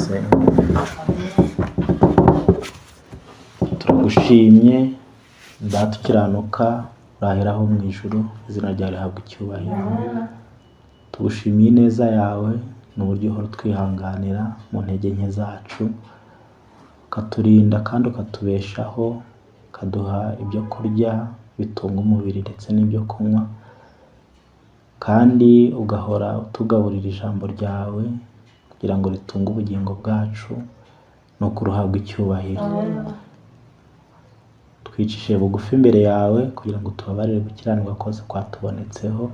dusenga. Turagushimye Data ukiranuka uraheraho mu ijuru, izina ryawe rihabwa icyubahiro. Tugushimiye ineza yawe n'uburyo uhora twihanganira mu ntege nke zacu, ukaturinda kandi ukatubeshaho, ukaduha ibyo kurya bitunga umubiri ndetse n'ibyo kunywa, kandi ugahora utugaburira ijambo ryawe kugira ngo ritunge ubugingo bwacu, nuko uruhabwa icyubahiro. Twicishije bugufi imbere yawe kugira ngo tubabarire gukiranirwa kose kwatubonetseho,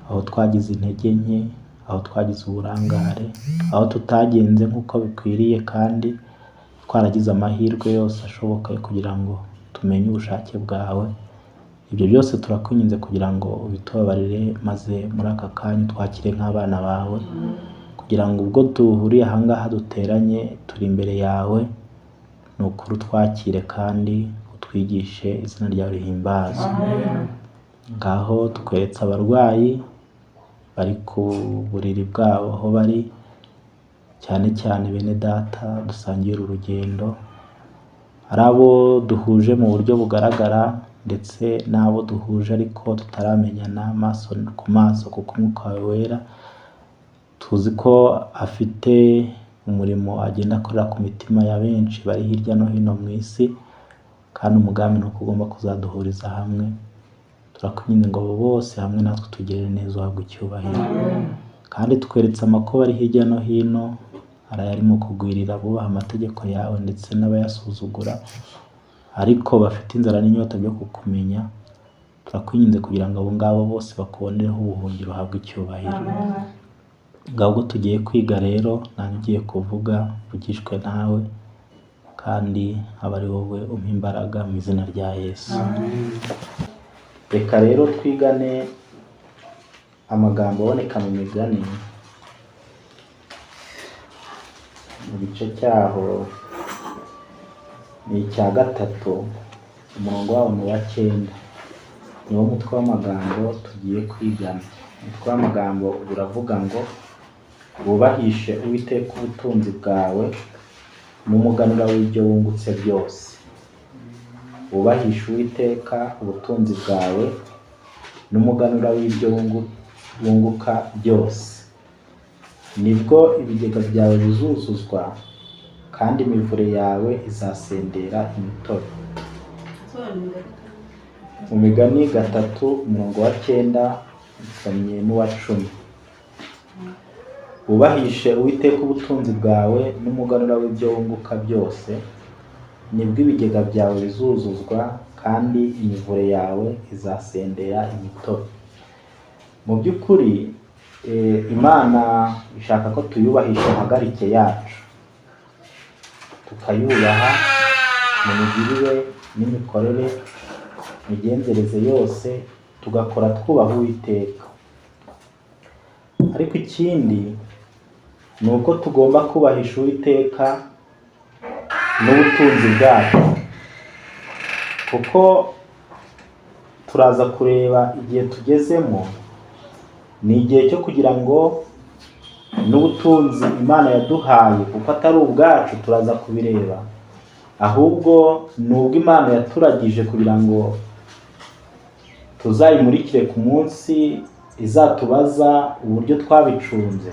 aho twagize intege nke, aho twagize uburangare, aho tutagenze nk'uko bikwiriye, kandi twaragize amahirwe yose ashoboka kugira ngo tumenye ubushake bwawe. Ibyo byose turakwinginze kugira ngo ubitubabarire, maze muri aka kanya twakire nk'abana bawe, kugira ngo ubwo duhuriye ahangaha duteranye turi imbere yawe, ni ukuri utwakire kandi utwigishe, izina ryawe rihimbazwe. Ngaho tweretse abarwayi bari ku buriri bwabo aho bari, cyane cyane bene data dusangiye uru rugendo, ari abo duhuje mu buryo bugaragara ndetse n'abo duhuje ariko tutaramenyana maso ku maso, kuko umwuka wawe wera tuzi ko afite umurimo agenda akorera ku mitima ya benshi bari hirya no hino mu isi, kandi umugambi ni uko ugomba kuzaduhuriza hamwe. Turakwinginze ngo abo bose hamwe natwe tugirire neza, uhabwe icyubahiro. Kandi tweretse amakuba ari hirya no hino, arayarimo kugwirira abubaha amategeko yawe ndetse n'abayasuzugura, ariko bafite inzara n'inyota byo kukumenya. Turakwinginze kugira ngo abo ngabo bose bakubonereho ubuhungiro, uhabwe icyubahiro. Ngaho ubwo tugiye kwiga rero, nanjye ugiye kuvuga uvugishwe nawe, kandi aba ari wowe umpa imbaraga mu izina rya Yesu. Reka rero twigane amagambo aboneka mu migani, mu gice cyaho ni icya 3, umurongo wawo ni 9. Niwo mutwe w'amagambo tugiye kwigana. Umutwe w'amagambo uravuga ngo wubahishe Uwiteka ubutunzi bwawe n'umuganura w'ibyo wungutse byose. Wubahishe Uwiteka ubutunzi bwawe n'umuganura w'ibyo wunguka byose, nibwo ibigega byawe bizuzuzwa kandi imivure yawe izasendera imitobe. Mu migani 3 umurongo wa 9 nsomye n'uwa 10. Wubahishe Uwiteka ubutunzi bwawe n'umuganura w'ibyo wunguka byose, nibwo ibigega byawe bizuzuzwa kandi imivure yawe izasendera imitobe. Mu by'ukuri Imana ishaka ko tuyubahisha impagarike yacu, tukayubaha mu migirire n'imikorere, imigenzereze yose, tugakora twubaha Uwiteka. Ariko ikindi ni uko tugomba kubahisha Uwiteka n'ubutunzi bwacu, kuko turaza kureba igihe tugezemo ni igihe cyo kugira ngo n'ubutunzi Imana yaduhaye, kuko atari ubwacu turaza kubireba, ahubwo ni ubwo Imana yaturagije kugira ngo tuzayimurikire ku munsi izatubaza uburyo twabicunze.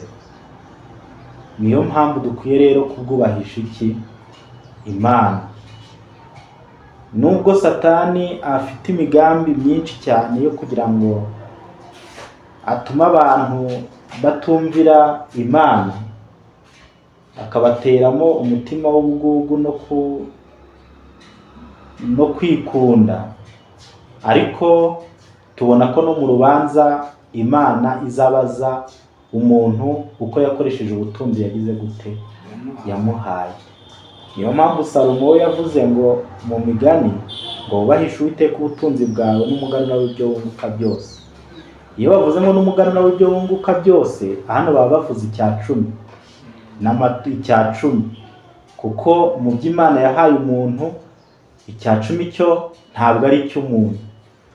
Niyo mpamvu dukwiye rero kubwubahisha iki? Imana. Nubwo Satani afite imigambi myinshi cyane yo kugira ngo atuma abantu batumvira Imana, akabateramo umutima w'ubugugu no kwikunda, ariko tubona ko no mu rubanza Imana izabaza umuntu uko yakoresheje ubutunzi yagize gute, yamuhaye. Niyo mpamvu Salomo we yavuze ngo mu migani ngo wubahishe Uwiteka ubutunzi bwawe n'umuganura w'ibyo wunguka byose. Iyo bavuzemo n'umuganura w'ibyo wunguka byose, hano baba bavuze icya 10, kuko mu by'Imana yahaye umuntu icya 10 cyo ntabwo ari icy'umuntu.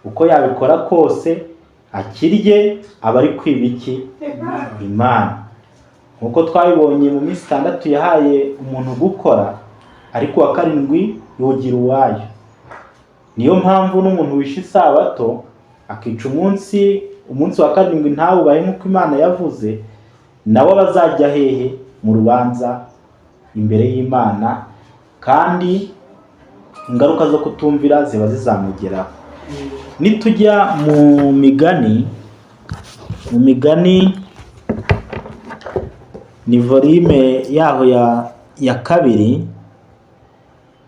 Uko yabikora kose akirye aba ari kwiba iki? Imana. nk'uko twabibonye mu minsi 6 yahaye umuntu gukora, ariko wa karindwi yogira uwayo. Niyo mpamvu n'umuntu wishe isabato akica umunsi wa karindwi ntawubahe nk'uko Imana yavuze, nabo bazajya hehe? Mu rubanza imbere y'Imana, kandi ingaruka zo kutumvira ziba zizamugeraho. Nitujya mu migani ni volume yaho ya 2,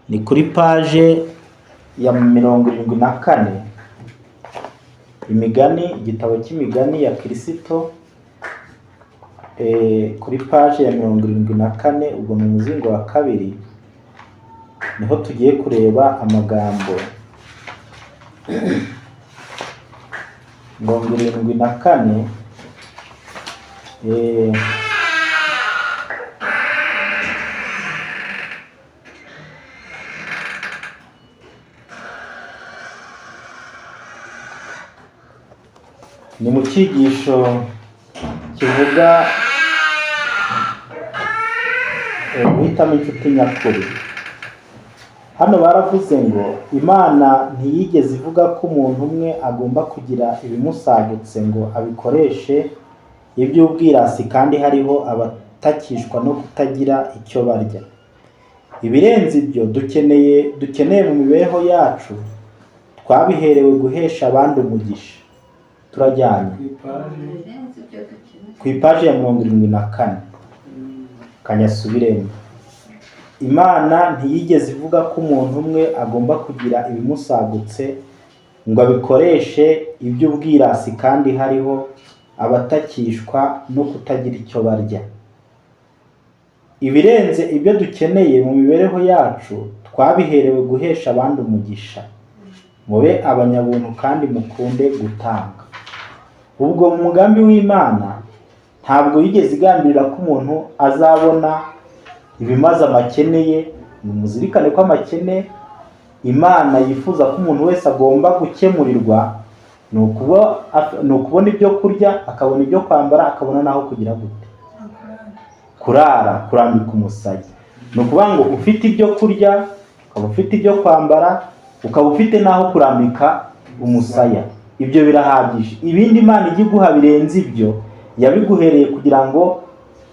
ni kuri page ya 74. Imigani, igitabo cy'imigani ya Kristo, kuri page ya 74, ubwo mu muzingo wa 2 niho tugiye kureba amagambo 74. Ni mu cyigisho kivuga guhitamo inshuti nyakuri. Hano baravuze ngo Imana ntiyigeze ivuga ko umuntu umwe agomba kugira ibimusagutse ngo abikoreshe iby'ubwirasi, kandi hariho abatakishwa no kutagira icyo barya. Ibirenze ibyo dukeneye mu mibereho yacu, twabiherewe guhesha abandi umugisha. Turajyanye ku ipaji ya 74. Kanyasubiremo. Imana ntiyigeze ivuga ko umuntu umwe agomba kugira ibimusagutse ngo abikoreshe iby'ubwirasi, kandi hariho abatakishwa no kutagira icyo barya. Ibirenze ibyo dukeneye mu mibereho yacu, twabiherewe guhesha abandi umugisha. Mube abanyabuntu kandi mukunde gutanga. Ubwo mu mugambi w'Imana ntabwo yigeze igambirira ko umuntu azabona ibimaze amakene ye. Muzirikane ko amakene Imana yifuza ko umuntu wese agomba gukemurirwa, ni ukubona ibyo kurya, akabona ibyo kwambara, akabona naho kugira gute? Kurara, kurambika umusaya. Ni ukuvuga ngo ufite ibyo kurya, ukaba ufite ibyo kwambara, ukaba ufite naho kurambika umusaya. Ibyo birahagije. Ibindi Imana ijya iguha birenze ibyo, yabiguhereye kugira ngo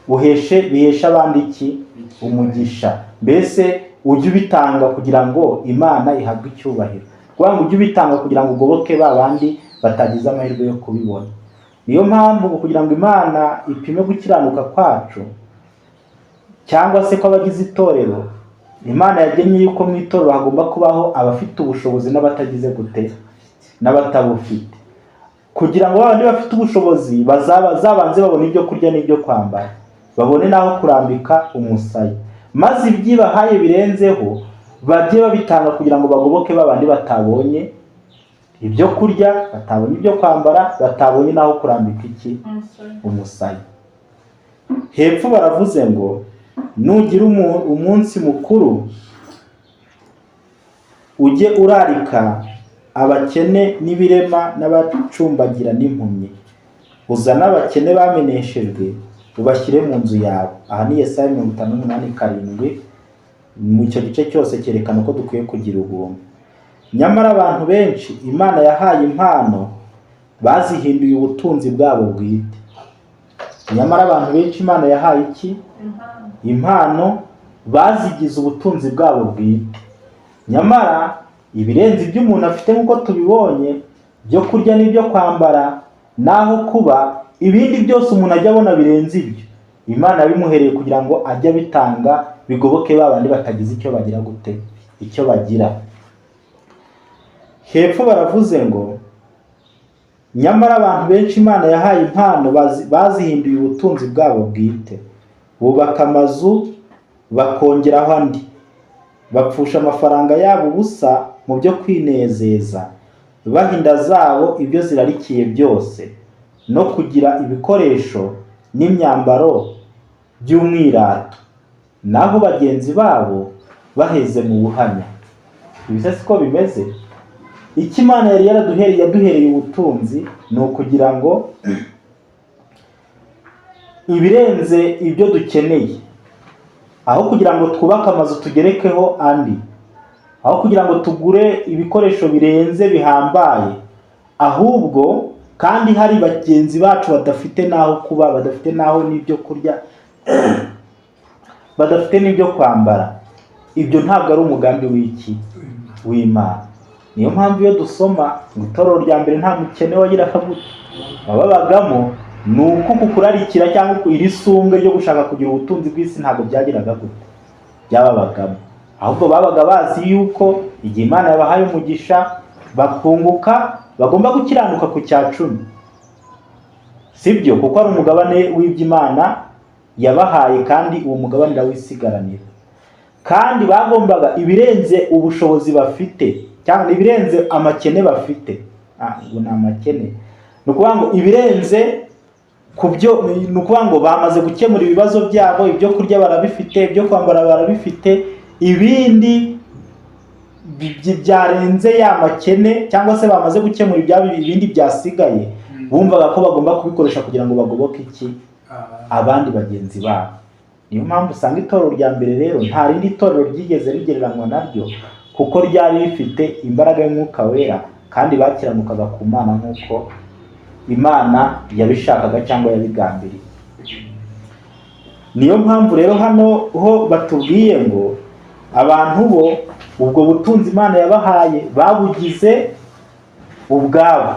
biheshe abandi iki? Umugisha. Mbese ujye ubitanga kugira ngo Imana ihabwe icyubahiro. Kugira ngo ujye ubitanga kugira ngo ugoboke ba bandi batagize amahirwe yo kubibona. Niyo mpamvu kugira ngo Imana ipime gukiranuka kwacu, cyangwa se ko abagize itorero, Imana yagennye yuko mu itorero hagomba kubaho abafite ubushobozi n'abatagize gute? N'abatabufite. Kugira ngo abandi bafite ubushobozi bazabanze babone ibyo kurya n'ibyo kwambara, babone naho kurambika umusaya, maze ibyibahaye birenzeho bajye babitanga kugira ngo bagoboke babandi batabonye ibyo kurya, batabonye ibyo kwambara, batabonye naho kurambika iki? Umusaya. Hepfo baravuze ngo nugira umunsi mukuru, ujye urarika abakene n'ibirema n'abacumbagira n'impumyi, uzana abakene bameneshejwe ubashyire mu nzu yawe. Aha ni Yesaya 58:7. Mu icyo gice cyose cyerekana ko dukwiye kugira ubuntu. Nyamara abantu benshi Imana yahaye impano bazihinduye ubutunzi bwabo bwite. Nyamara abantu benshi Imana yahaye iki? Impano bazigize ubutunzi bwabo bwite. Nyamara ibirenze ibyo umuntu afite nk'uko tubibonye, byo kurya n'ibyo kwambara naho kuba, ibindi byose umuntu ajya abona birenze ibyo, Imana bimuhereye kugira ngo ajye abitanga bigoboke babandi batagize icyo bagira gute? Icyo bagira. Hepfo baravuze ngo nyamara abantu benshi Imana yahaye impano bazihinduye ubutunzi bwabo bwite. Bubaka amazu bakongeraho andi, bapfusha amafaranga yabo ubusa mu byo kwinezeza, bahinda zabo ibyo zirarikiye byose, no kugira ibikoresho n'imyambaro by'umwirato, naho bagenzi babo baheze mu buhamya. Ibyo siko bimeze. Icyo Imana yari yaduhereye ubutunzi ni ukugira ngo ibirenze ibyo dukeneye, aho kugira ngo twubake amazu tugerekeho andi, aho kugira ngo tugure ibikoresho birenze bihambaye, ahubwo kandi hari bagenzi bacu badafite n'aho kuba, badafite n'aho n'ibyo kurya, badafite n'ibyo kwambara. Ibyo ntabwo ari umugambi w'Imana. Niyo mpamvu iyo dusoma mu itorero rya mbere nta mukene wagiraga gute, babagamo ni uko kukurarikira cyangwa iri sumbwe ryo gushaka kugira ubutunzi bw'isi ntabwo byagiraga gute, byababagamo. Ahubwo babaga bazi yuko igihe Imana yabahaye umugisha bakunguka, bagomba gukiranuka ku cya 10, sibyo? Kuko ari umugabane w'iby'Imana yabahaye kandi uwo mugabane rawisigaranira. Kandi bagombaga ibirenze ubushobozi bafite cyangwa ibirenze amakene bafite. Ngo ni amakene, ni ukuvuga ngo ibirenze kubyo, ni ukuvuga ngo bamaze gukemura ibibazo byabo, ibyo kurya barabifite, ibyo kwambara barabifite, ibindi byarenze ya makene cyangwa se bamaze gukemura ibindi byasigaye, bumvaga ko bagomba kubikoresha kugira ngo bagoboke iki, abandi bagenzi babo. Niyo mpamvu usanga itorero rya mbere rero nta rindi torero ryigeze rigereranywa naryo, kuko ryari rifite imbaraga y'Umwuka Wera kandi bakiranukaga ku Mana nk'uko Imana yabishakaga cyangwa yabigambiriye. Niyo mpamvu rero hano ho batubwiye ngo abantu bo ubwo butunzi Imana yabahaye babugize ubwabo,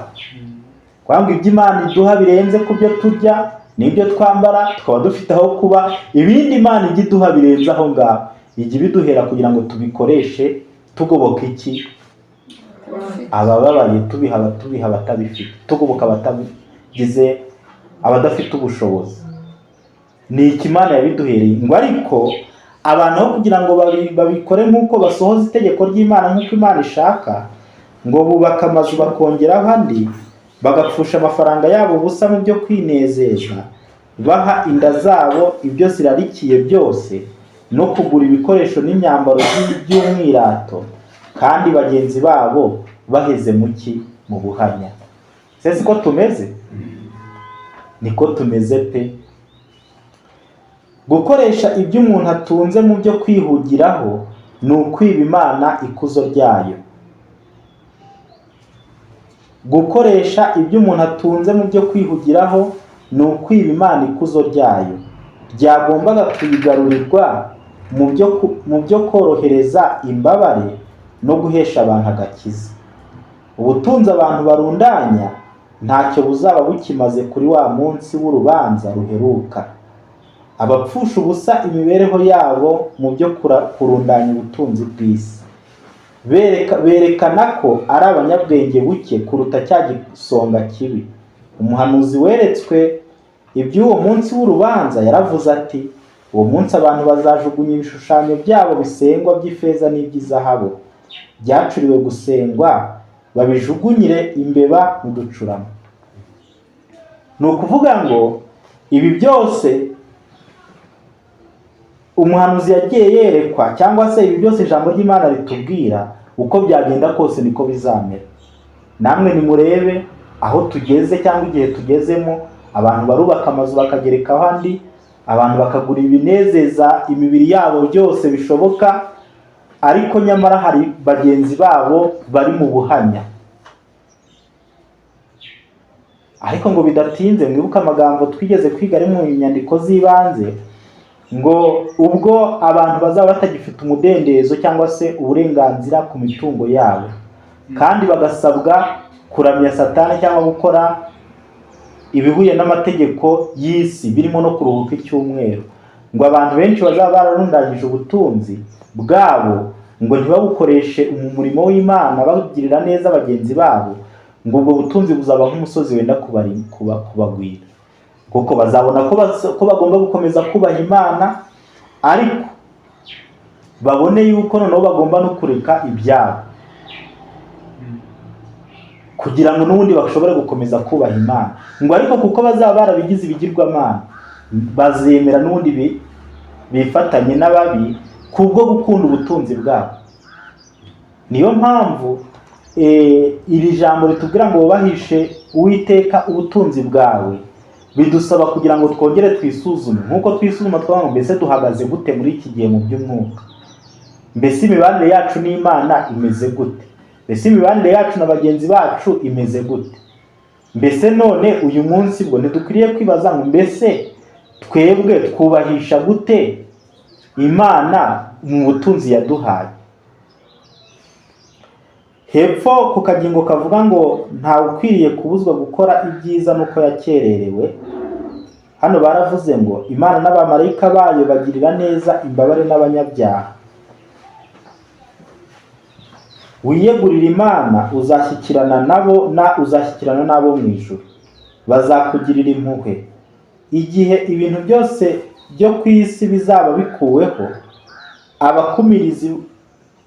kwanga ibyo Imana iduha birenze ku byo turya n'ibyo twambara, tukaba dufite aho kuba, ibindi Imana ijya iduha birenze aho ngaho, ijya ibiduhera kugira ngo tubikoreshe tugoboka iki, abababaye, tubiha abatabifite, tugoboka abatabigize, abadafite ubushobozi. Ni iki Imana yabiduhereye. Ngo ariko abantu aho kugira ngo babikore nk'uko basohoza itegeko ry'Imana nk'uko Imana ishaka, ngo bubaka amazu bakongeraho andi, bagapfusha amafaranga yabo ubusa mu byo kwinezeza, baha inda zabo ibyo zirarikiye byose, no kugura ibikoresho n'imyambaro by'umwirato, kandi bagenzi babo baheze muki, mu buhanya. Sese ko tumeze? Niko tumeze pe. Gukoresha ibyo umuntu atunze mu byo kwihugiraho ni ukwiba Imana ikuzo ryayo. Gukoresha ibyo umuntu atunze mu byo kwihugiraho ni ukwiba Imana ikuzo ryayo. Ryagombaga kuyigarurirwa mu byo korohereza imbabare no guhesha abantu agakiza. Ubutunzi abantu barundanya ntacyo buzaba bukimaze kuri wa munsi w'urubanza ruheruka. Abapfusha ubusa imibereho yabo mu byo kurundanya ubutunzi bw'isi berekana ko ari abanyabwenge buke kuruta cya gisonga kibi. Umuhanuzi weretswe iby'uwo munsi w'urubanza yaravuze ati, uwo munsi abantu bazajugunya ibishushanyo byabo bisengwa by'ifeza n'iby'izahabu byacuriwe gusengwa, babijugunyire imbeba n'uducurama. Ni ukuvuga ngo ibi byose umuhanuzi yagiye yerekwa, cyangwa se ibi byose ijambo ry'Imana ritubwira, uko byagenda kose niko bizamera. Namwe nimurebe aho tugeze cyangwa igihe tugezemo, abantu barubaka amazu bakagerekaho andi, abantu bakagura ibinezeza imibiri yabo byose bishoboka, ariko nyamara hari bagenzi babo bari mu buhanya. Ariko ngo bidatinze, mwibuka amagambo twigeze kwiga ari mu nyandiko z'ibanze, ngo ubwo abantu bazaba batagifite umudendezo cyangwa se uburenganzira ku mitungo yabo, kandi bagasabwa kuramya Satani cyangwa gukora ibihuye n'amategeko y'isi birimo no kuruhuka icyumweru, ngo abantu benshi bazaba bararundanyije ubutunzi bwabo, ngo ntibabukoreshe umurimo w'Imana bagirira neza bagenzi babo, ngo ubwo butunzi buzaba nk'umusozi wenda kubagwira, kuko bazabona ko bagomba gukomeza kubaha Imana, ariko babone yuko noneho bagomba no kureka ibyabo kugira ngo n'ubundi bashobore gukomeza kubaha Imana. Ngo ariko kuko bazaba barabigize ibigirwamana, bazemera n'ubundi bifatanye n'ababi kubwo gukunda ubutunzi bwabo. Niyo mpamvu iri jambo ritubwira ngo wubahishe Uwiteka ubutunzi bwawe, bidusaba kugira ngo twongere twisuzume, nk'uko twisuzuma twavuga mbese duhagaze gute muri iki gihe mu by'umwuka, mbese imibanire yacu n'Imana imeze gute, mbese imibanire yacu na bagenzi bacu imeze gute, mbese none uyu munsi bwo ntidukwiriye kwibaza ngo mbese twebwe twubahisha gute Imana mu butunzi yaduhaye. Hepfo ku kagingo kavuga ngo ntawe ukwiriye kubuzwa gukora ibyiza nuko yakererewe, hano baravuze ngo Imana n'abamarayika bayo bagirira neza imbabare n'abanyabyaha. Wiyegurira Imana uzashyikirana n'abo mu ijuru, bazakugirira impuhwe. Igihe ibintu byose byo ku isi bizaba bikuweho, abakumirizi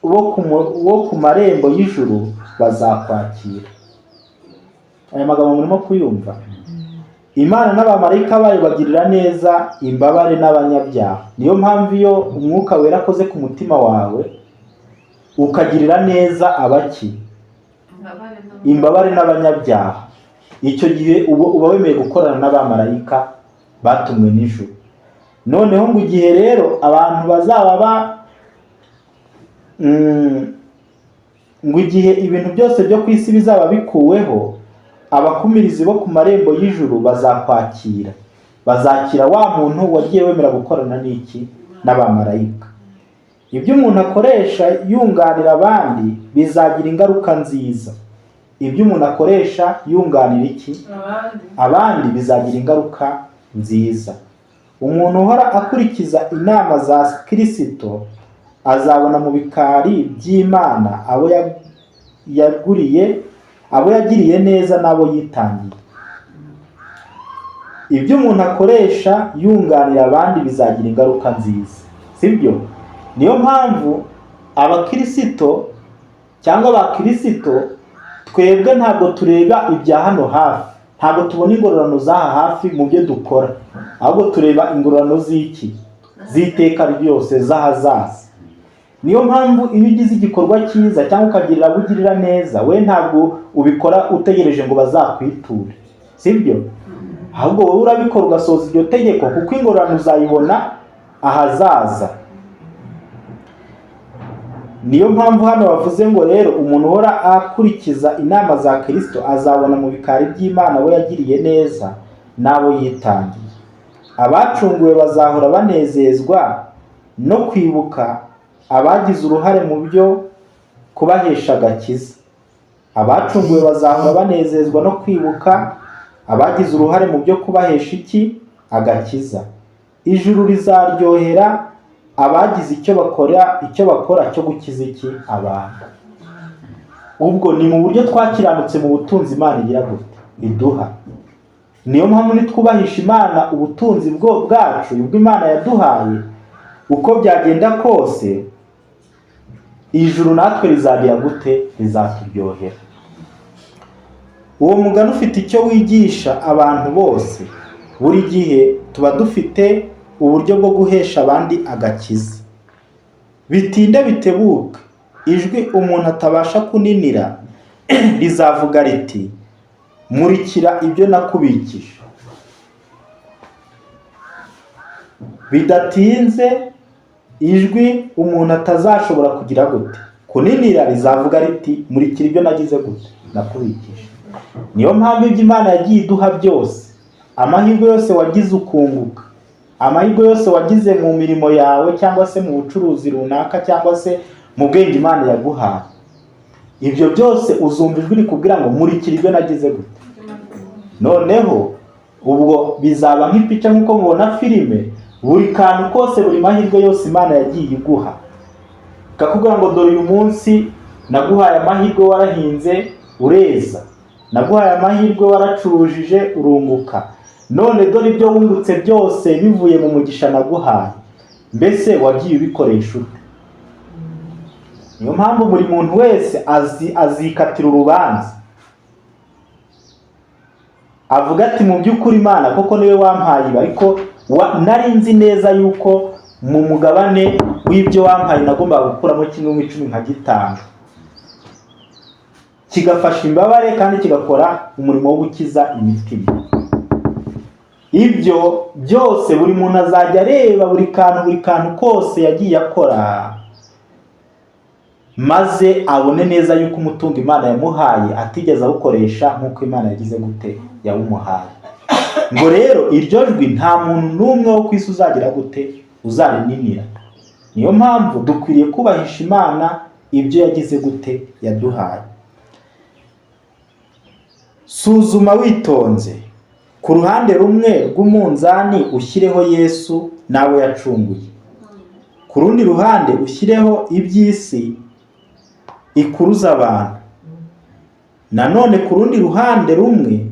bo ku marembo y'ijuru bazakwakira. Aya magambo murimo kuyumva? Imana n'abamarayika bayo bagirira neza imbabare n'abanyabyaha. Niyo mpamvu iyo umwuka wera akoze ku mutima wawe ukagirira neza abaki? Imbabare n'abanyabyaha, icyo gihe uba wemeye gukorana n'abamarayika batumwe n'ijuru. Noneho ngo igihe rero abantu bazaba ngo igihe ibintu byose byo ku isi bizaba bikuweho, abakumirizi bo ku marembo y'ijuru bazakwakira, bazakira wa muntu wagiye wemera gukorana n'iki? N'abamarayika. Ibyo umuntu akoresha yunganira abandi bizagira ingaruka nziza. Ibyo umuntu akoresha yunganira iki? Abandi bizagira ingaruka nziza. Umuntu uhora akurikiza inama za Kristo azabona mu bikari by'Imana abo yagiriye neza n'abo yitangiye. Ibyo umuntu akoresha yunganira abandi bizagira ingaruka nziza, sibyo? Niyo mpamvu abakristo cyangwa abakristo twebwe ntabwo tureba ibya hano hafi, ntabwo tubona ingororano z'aha hafi mu byo dukora, ahubwo tureba ingororano z'iki? Z'iteka ryose z'ahazaza. Niyo mpamvu iyo ugize igikorwa cyiza cyangwa ukagirira abo ugirira neza, we ntabwo ubikora utegereje ngo bazakwiture, sibyo? Ahubwo wowe urabikora ugasoza iryo tegeko, kuko ingororano uzayibona ahazaza. Niyo mpamvu hano bavuze ngo rero umuntu uhora akurikiza inama za Kristo azabona mu bikari by'Imana abo yagiriye neza n'abo yitangiye. Abacunguwe bazahora banezezwa no kwibuka abagize uruhare mu byo kubahesha agakiza. Abacunguwe bazahora banezezwa no kwibuka abagize uruhare mu byo kubahesha iki? Agakiza. Ijuru rizaryohera abagize icyo bakora cyo gukiza iki? Abantu. Ubwo ni mu buryo twakiranutse mu butunzi Imana igira gute? Iduha. Niyo mpamvu nitwubahisha Imana ubutunzi bwacu ubwo Imana yaduhaye, uko byagenda kose ijuru natwe rizagira gute? Rizaturyohera. Uwo mugani ufite icyo wigisha abantu bose. Buri gihe tuba dufite uburyo bwo guhesha abandi agakiza. Bitinde bitebuka, ijwi umuntu atabasha kuninira rizavuga riti murikira ibyo nakubikije. Bidatinze ijwi umuntu atazashobora kugira gute? Kuninira rizavuga riti murikira ibyo nagize gute? Nakubikije. Niyo mpamvu ibyo Imana yagiye iduha byose, amahirwe yose wagize ukunguka, amahirwe yose wagize mu mirimo yawe cyangwa se mu bucuruzi runaka cyangwa se mu bwenge Imana yaguhaye, ibyo byose uzumva ijwi rikubwira ngo murikira ibyo nagize gute. Noneho ubwo bizaba nk'ipica nk'uko mubona filime, buri kantu kose, buri mahirwe yose Imana yagiye iguha, kakubwira ngo dore uyu munsi naguhaye amahirwe warahinze ureza, naguhaye amahirwe waracurujije urunguka, none dore ibyo wungutse byose bivuye mu mugisha naguhaye, mbese wagiye ubikoresha ute? Niyo mpamvu buri muntu wese azikatira urubanza, avuga ati mu by'ukuri Imana koko niwe wampaye ibi, ariko nari nzi neza yuko mu mugabane w'ibyo wampaye nagombaga gukuramo 1/10 nka gitanga, kigafasha imbabare kandi kigakora umurimo wo gukiza imitima. ibyo byose buri muntu azajya areba buri kantu kose yagiye akora, maze abone neza yuko umutungo Imana yamuhaye atigeze awukoresha nk'uko Imana yagize gute yawumuhaye. Ngo rero iryo jwi nta muntu n'umwe wo ku isi uzagira gute uzarininira. Niyo mpamvu dukwiriye kubahisha Imana ibyo yagize gute yaduhaye. Suzuma witonze. Ku ruhande rumwe rw'umunzani ushyireho Yesu nawe yacunguye, ku rundi ruhande ushyireho iby'isi ikuruza abantu. Nanone ku rundi ruhande rumwe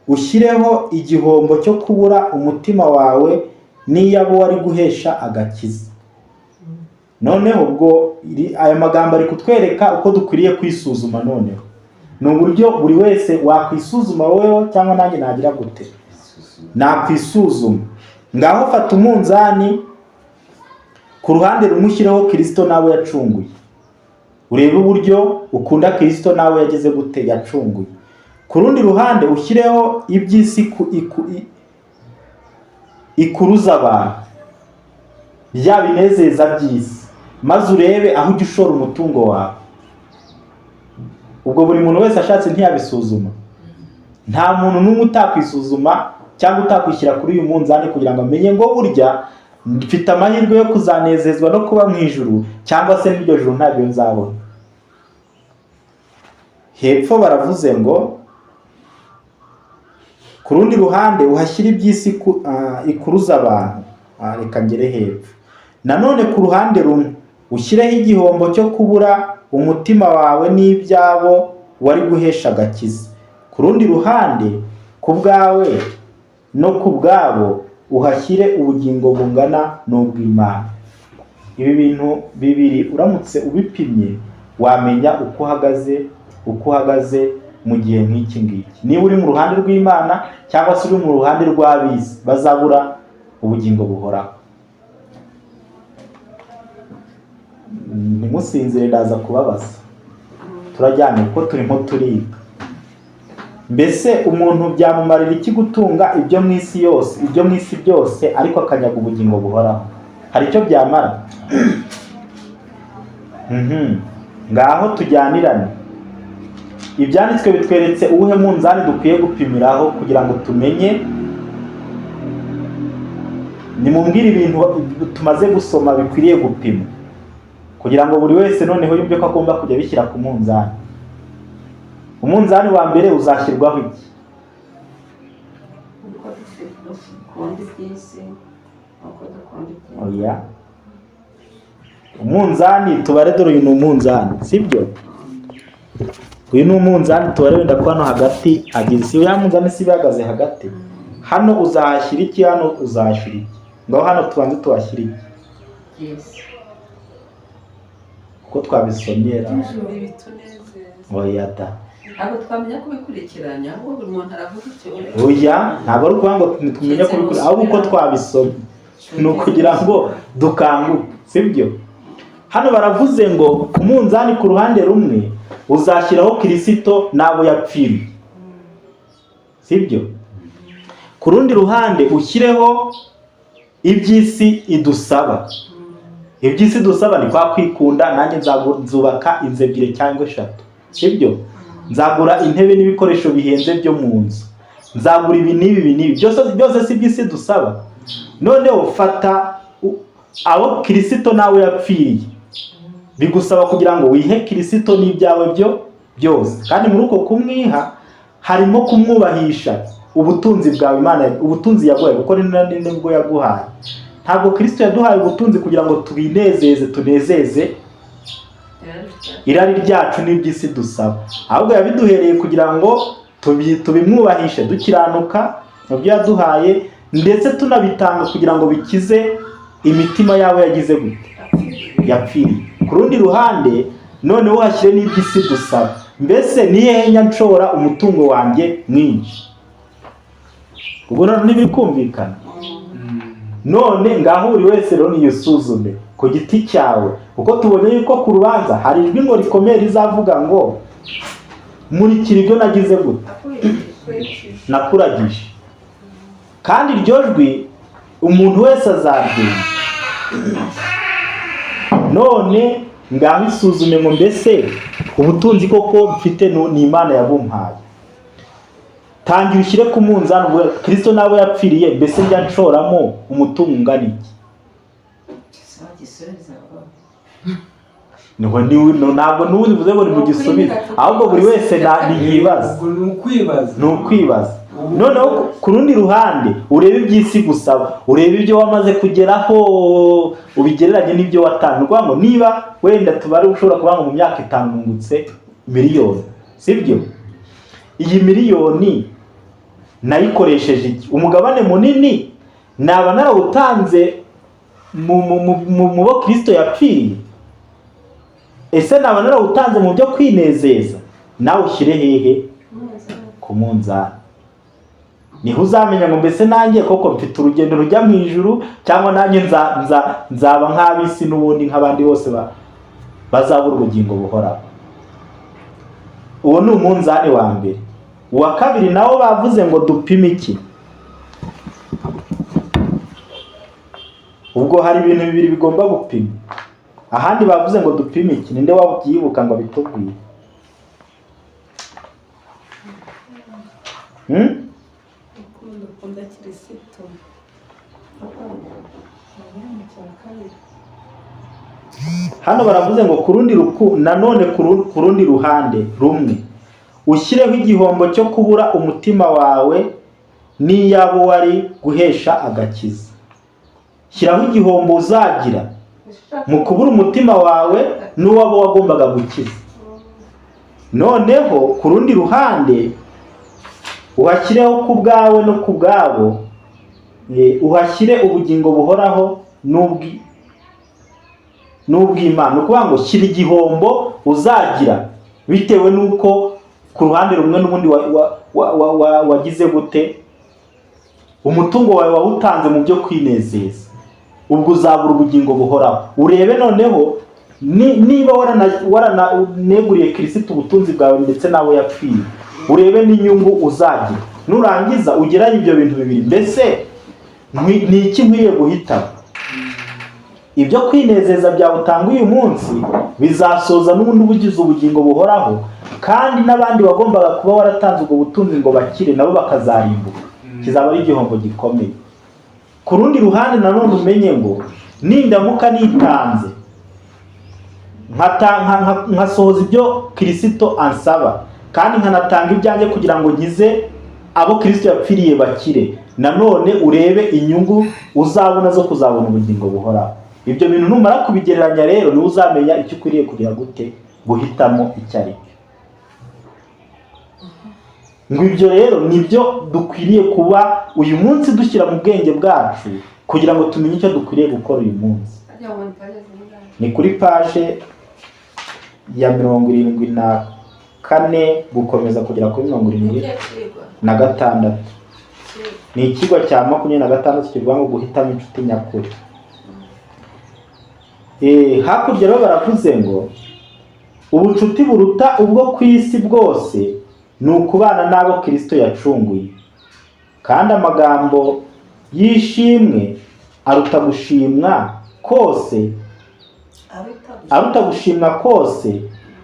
ushyireho igihombo cyo kubura umutima wawe n'iyabo wari guhesha agakiza. Noneho ubwo aya magambo ari kutwereka uko dukwiriye kwisuzuma. Noneho ni uburyo buri wese wakwisuzuma wowe cyangwa nanjye nagira gute nakwisuzuma. Ngaho fata umunzani, ku ruhande rumwe ushyireho Kristo nawe yacunguye, urebe uburyo ukunda Kristo nawe yagize gute yacunguye. Ku rundi ruhande ushyireho iby'isi ikuruza abantu, bya binezeza by'isi, maze urebe aho ujya ushora umutungo wawe. Ubwo buri muntu wese ashatse ntiyabisuzuma. Nta muntu n'umwe utakwisuzuma cyangwa utakwishyira kuri uyu munzani kugira ngo amenye ngo burya mfite amahirwe yo kuzanezezwa no kuba mu ijuru, cyangwa se n'iryo juru ntabyo nzabona. Hepfo baravuze ngo ku rundi ruhande uhashyira iby'isi ikuruza abantu. Reka ngere hepfo. Nanone ku ruhande rumwe ushyireho igihombo cyo kubura umutima wawe n'ibyabo wari guhesha agakiza. Ku rundi ruhande ku bwawe no ku bwabo uhashyire ubugingo bungana n'ubw'Imana. Ibi bintu bibiri uramutse ubipimye wamenya uko uhagaze mu gihe nk'iki ngiki. Niba uri mu ruhande rw'Imana cyangwa se uri mu ruhande rw'ab'isi bazabura ubugingo buhoraho. Nimusinzire ndaza kubabaza. Turajyana kuko turimo turiga. Mbese umuntu byamumarira iki gutunga ibyo mu isi yose, ibyo mu isi byose, ariko akanyaga ubugingo buhoraho? Hari icyo byamara? Ngaho tujyanirane. Ibyanditswe bitweretse uwuhe munzani dukwiye gupimiraho kugira ngo tumenye. Nimumbwire ibintu tumaze gusoma bikwiriye gupima, kugira ngo buri wese noneho yumve ko agomba kujya bishyira ku munzani. Umunzani wa mbere uzashyirwaho iki? Oya. Umunzani tubare, dore uyu ni umunzani, sibyo? Uyu ni umunzani tubare, wenda ko hano hagati agize ya munzani si bihagaze hagati. Hano uzahashyira iki? Hano uzahashyira iki? Ngaho hano tubanze tuhashyira iki? Yes. Uko twabisomera. Oya da. Ntabwo twamenya kubikurikiranya, ahubwo buri muntu aravuga icyo. Oya, ntabwo ari ukuvuga ngo tumenye kubikurikiranya, ahubwo uko twabisomye ni ukugira ngo dukanguke, sibyo? Hano baravuze ngo ku munzani ku ruhande rumwe uzashyiraho Kristo n'abo yapfiriye, sibyo? Ku rundi ruhande ushyireho iby'isi idusaba. Iby'isi dusaba ni kwa kwikunda. Nanjye nzubaka inzu 2 cyangwa 3, sibyo? Nzagura intebe n'ibikoresho bihenze byo mu nzu, nzagura ibi n'ibi byose si iby'isi dusaba. Noneho fata abo Kristo nawe yapfiriye, bigusaba kugira ngo wihe Kristo n'ibyawe byose, kandi muri uko kumwiha harimo kumwubahisha ubutunzi bwawe Imana, ubutunzi yaguhaye, kuko nibwo yaguhaye. Ntabwo Kristo yaduhaye ubutunzi kugira ngo tubinezeze, tunezeze irari ryacu n'iby'isi dusaba, ahubwo yabiduhereye kugira ngo tubimwubahishe dukiranuka mu byo yaduhaye, ndetse tunabitanga kugira ngo bikize imitima yabo yagize gute yapfiriye. Ku rundi ruhande noneho hashyire n'iby'isi dusaba. Mbese nihe nshora umutungo wanjye mwinshi? Ubwo ntibikumvikana. None ngaho buri wese rero niyusuzume ku giti cyawe, kuko tubonye yuko ku rubanza hari ijwi ngo rikomeye rizavuga ngo murikira ibyo nagize gute nakuragije. kandi iryo jwi umuntu wese azaryumva. None ngaho isuzume ngo mbese ubutunzi koko mfite ni Imana yabumpaye. Tangira ushyire ku munzani ubwo Kristo nabo yapfiriye, mbese njya nshoramo umutungo ungana iki? Ntabwo n'ubundi bivuze ngo ni mu gisubizo, ahubwo buri wese yibaza. Ni ukwibaza. Noneho ku rundi ruhande urebe iby'isi gusaba, urebe ibyo wamaze kugeraho, ubigereranye n'ibyo watanze. Urwa ngo niba wenda tubare ushobora kuba ngo mu myaka 5 wungutse miliyoni, sibyo? Iyi miliyoni nayikoresheje iki? Umugabane munini naba narawutanze mu bo Kristo yapfiriye? Ese naba narawutanze mu byo kwinezeza? Nawe ushyire hehe? Ku munzani. Niho uzamenya ngo mbese nanjye koko mfite urugendo rujya mu ijuru, cyangwa nanjye nzaba nk'abisi n'ubundi nk'abandi bose bazabura ubugingo buhoraho. Uwo ni umunzani wa mbere. Uwa kabiri nawo bavuze ngo dupime iki? Ubwo hari ibintu bibiri bigomba gupima. Ahandi bavuze ngo dupime iki? Ninde wabyibuka ngo bitubwiye? Hano baravuze ngo ku rundi ruhande rumwe ushyireho igihombo cyo kubura umutima wawe n'iyabo wari guhesha agakiza. Shyiraho igihombo uzagira mu kubura umutima wawe n'uwabo wagombaga gukiza. Noneho ku rundi ruhande uhashyireho ku bwawe no ku bwabo, uhashyire ubugingo buhoraho n'ubw'Imana. Ni ukuvuga ngo shyira igihombo uzagira bitewe n'uko ku ruhande rumwe n'ubundi wagize gute, umutungo wawe wawutanze mu byo kwinezeza, ubwo uzabura ubugingo buhoraho. Urebe noneho niba waraneguriye Kristo ubutunzi bwawe ndetse nawe yapfiye, urebe n'inyungu uzagira. Nurangiza ugeranye ibyo bintu bibiri, mbese ni iki nkwiye guhitamo? Ibyo kwinezeza byawe utanga uyu munsi bizasoza n'ubundi ubugize ubugingo buhoraho, kandi n'abandi bagombaga kuba waratanze ubwo butunzi ngo bakire nabo bakazarimbuka. Kizaba ari igihombo gikomeye. Ku rundi ruhande nanone umenye ngo nindamuka nitanze nkasohoza ibyo Kristo ansaba, kandi nkanatanga ibyanjye kugira ngo nkize abo Kristo yapfiriye bakire, nanone urebe inyungu uzabona zo kuzabona ubugingo buhoraho. Ibyo bintu numara kubigereranya rero ni uzamenya icyo ukwiriye kugira gute guhitamo icyo ari cyo. Ngo ibyo rero nibyo dukwiriye kuba uyu munsi dushyira mu bwenge bwacu kugira ngo tumenye icyo dukwiriye gukora uyu munsi. Ni kuri page ya 74 gukomeza kugera kuri 76. Ni ikigo cya 26 kivuga ngo guhitamo inshuti nyakuri. Hakurya rero baravuze ngo ubucuti buruta ubwo ku isi bwose ni ukubana n'abo Kristo yacunguye, kandi amagambo y'ishimwe aruta gushimwa kose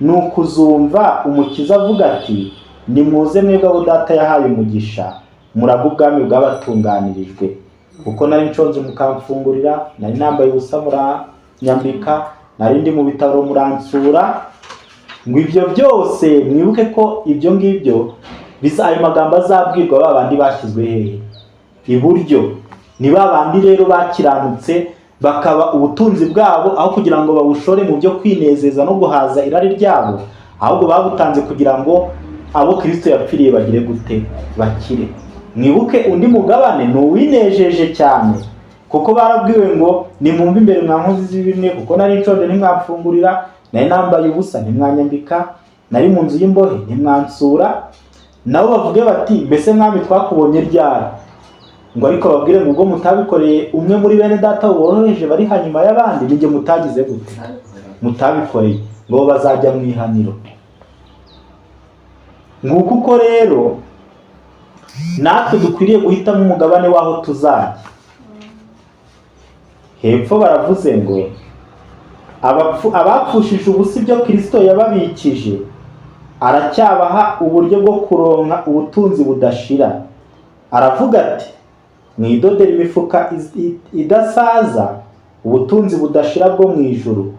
ni ukuzumva Umukiza avuga ati nimuze mwebwe abo Data yahaye umugisha muragwa ubwami bw'abatunganirijwe, kuko nari nshonje mukamfungurira, nari nambaye ubusa muranyambika, nari ndi mu bitaro muransura. Ngo ibyo byose mwibuke ko ibyo ngibyo ayo magambo azabwirwa babandi bashyizwe hehe? Iburyo. Ni babandi rero bakiranutse bakaba ubutunzi bwabo aho kugira ngo babushore mu byo kwinezeza no guhaza irari ryabo, ahubwo babutanze kugira ngo abo Kristo yapfiriye bagire gute bakire. Mwibuke undi mugabane ni uwinejeje cyane, kuko barabwiwe ngo nimumve imbere mwankozi z'ibimwe, kuko nari nshonje ntimwamfungurira, nari nambaye ubusa ntimwanyambika, nari mu nzu y'imbohe ntimwansura. Nabo bavuge bati mbese mwami twakubonye ryari? Ngo ariko babwire ngo ubwo mutabikoreye umwe muri bene Data boroheje bari hanyuma y'abandi, nige mutagize gute mutabikoreye, ngo bazajya mu ihaniro. Nguko uko rero natwe dukwiriye guhitamo umugabane w'aho tuzajya. Hepfo baravuze ngo abapfushije ubusa ibyo Kristo yababikije aracyabaha uburyo bwo kuronka ubutunzi budashira. Aravuga ati mwidodera imifuka idasaza ubutunzi budashira bwo mu ijuru,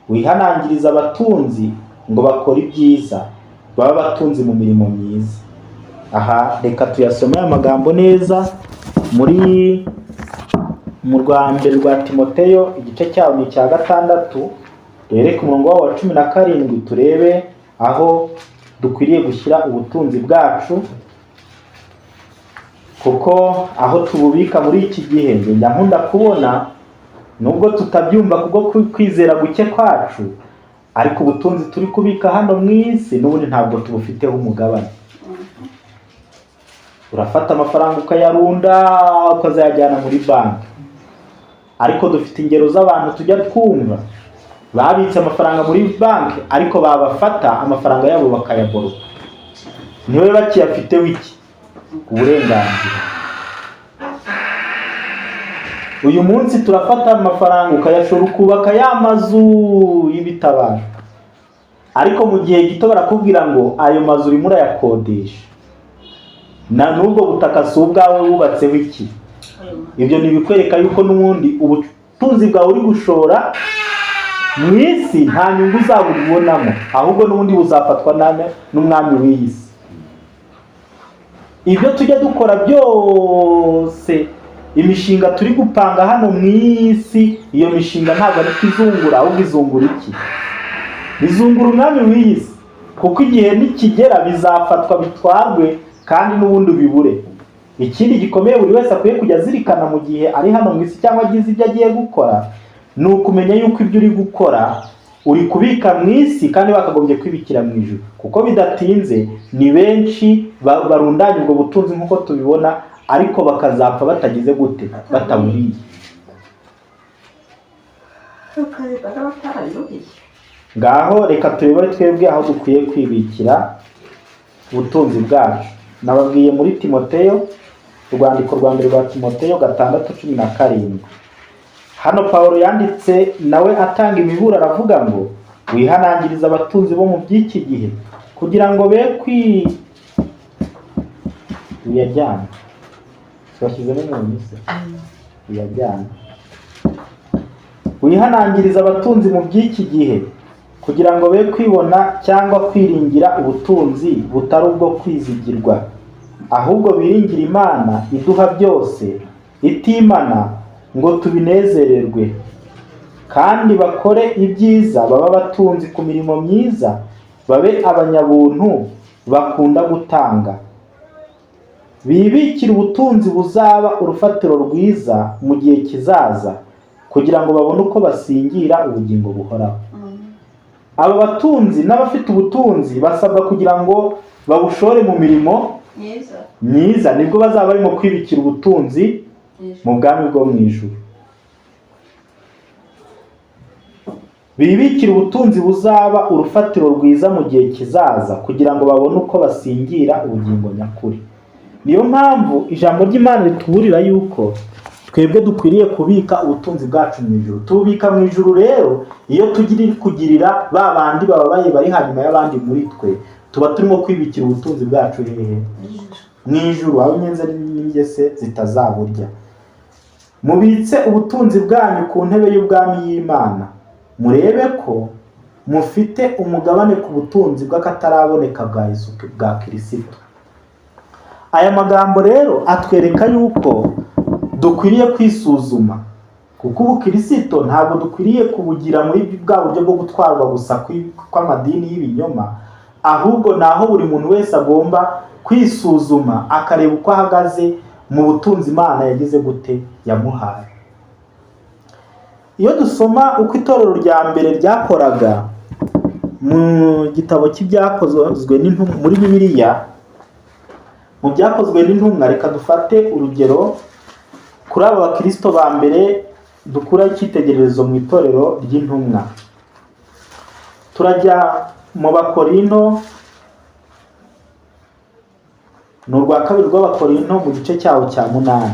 wihanangiriza abatunzi ngo bakore ibyiza, baba batunzi mu mirimo myiza. Aha reka tuyasome aya magambo neza mu rwa mbere rwa Timoteyo igice cyawo ni cya 6, duhere ku murongo wa 17 turebe aho dukwiriye gushyira ubutunzi bwacu, kuko aho tububika muri iki gihe njya nkunda kubona nubwo tutabyumva kubwo kwizera guke kwacu, ariko ubutunzi turi kubika hano mu isi n'ubundi ntabwo tubufiteho umugabane. Urafata amafaranga ukayarunda ukazayajyana muri banki, ariko dufite ingero z'abantu tujya twumva babitse amafaranga muri banki ariko babafata amafaranga yabo bakayaboroka. Niwe bakiyafite wiki uburenganzira. Uyu munsi turafata amafaranga ukayashora ukubaka ya mazu y'ibitabaje, ariko mu gihe gito barakubwira ngo ayo mazu urimo urayakodesha, na nubwo butaka si ubwawe wubatseho iki. Ibyo ntibikwereka yuko n'ubundi ubutunzi bwawe uri gushora mu isi nta nyungu uzabubonamo, ahubwo n'ubundi buzafatwa n'umwami w'iyi si. Ibyo tujya dukora byose, imishinga turi gupanga hano mu isi, iyo mishinga ntabwo ari kizungura, ahubwo izungura iki? Bizungura umwami w'iyi si, kuko igihe nikigera bizafatwa bitwarwe kandi n'ubundi bibure. Ikindi gikomeye buri wese akwiye kujya azirikana mu gihe ari hano mu isi cyangwa agize ibyo agiye gukora, ni ukumenya yuko ibyo uri gukora uri kubika mu isi kandi bakagombye kwibikira mu ijuru, kuko bidatinze ni benshi barundanya ubwo butunzi nk'uko tubibona, ariko bakazapfa batagize gute, bataburiye. Ngaho reka tuyobore twebwe aho dukwiye kwibikira ubutunzi bwacu. Nababwiye muri Timoteyo, urwandiko rwa mbere rwa Timoteyo 6:17. Hano Pawulo yanditse nawe atanga imiburo, aravuga ngo wihanangiriza abatunzi bo mu by'iki gihe kugira ngo be uyajyana. Twashyizemo umuntu se uyajyana. Wihanangiriza abatunzi mu by'iki gihe kugira ngo be kwibona cyangwa kwiringira ubutunzi butari ubwo kwizigirwa, ahubwo biringira Imana iduha byose itimana ngo tubinezererwe, kandi bakore ibyiza, baba batunzi ku mirimo myiza, babe abanyabuntu bakunda gutanga, bibikire ubutunzi buzaba urufatiro rwiza mu gihe kizaza, kugira ngo babone uko basingira ubugingo buhoraho. Aba batunzi n'abafite ubutunzi basabwa kugira ngo babushore mu mirimo myiza, nibwo bazaba barimo kwibikira ubutunzi mu bwami bwo mu ijuru. Bibikira ubutunzi buzaba urufatiro rwiza mu gihe kizaza, kugira ngo babone uko basingira ubugingo nyakuri. Niyo mpamvu ijambo ry'Imana rituburira yuko twebwe dukwiriye kubika ubutunzi bwacu mu ijuru. Tubika mu ijuru rero iyo tugirira kugirira ba bandi bababaye bari hanyuma y'abandi muri twe, tuba turimo kwibikira ubutunzi bwacu hehe? Mu ijuru, aho inyenzi n'ingese zitazaburya. Mubitse ubutunzi bwanyu ku ntebe y'ubwami y'Imana, murebe ko mufite umugabane ku butunzi bw'akataraboneka bwa Kristo. Aya magambo rero atwereka yuko dukwiriye kwisuzuma, kuko ubu Kristo ntabwo dukwiriye kubugira muri bwa buryo bwo gutwarwa gusa kw'amadini y'ibinyoma, ahubwo naho buri muntu wese agomba kwisuzuma akareba uko ahagaze mu butunzi Imana yagize gute, yamuhaye. Iyo dusoma uko itorero rya mbere ryakoraga mu gitabo cy'ibyakozwe n'intumwa muri Bibiliya, mu byakozwe n'intumwa, reka dufate urugero kuri aba bakristo ba mbere dukura icyitegererezo mu itorero ry'intumwa. Turajya mu Bakorinto ni urwa kabiri rw'Abakorinto mu gice cyawo cya 8.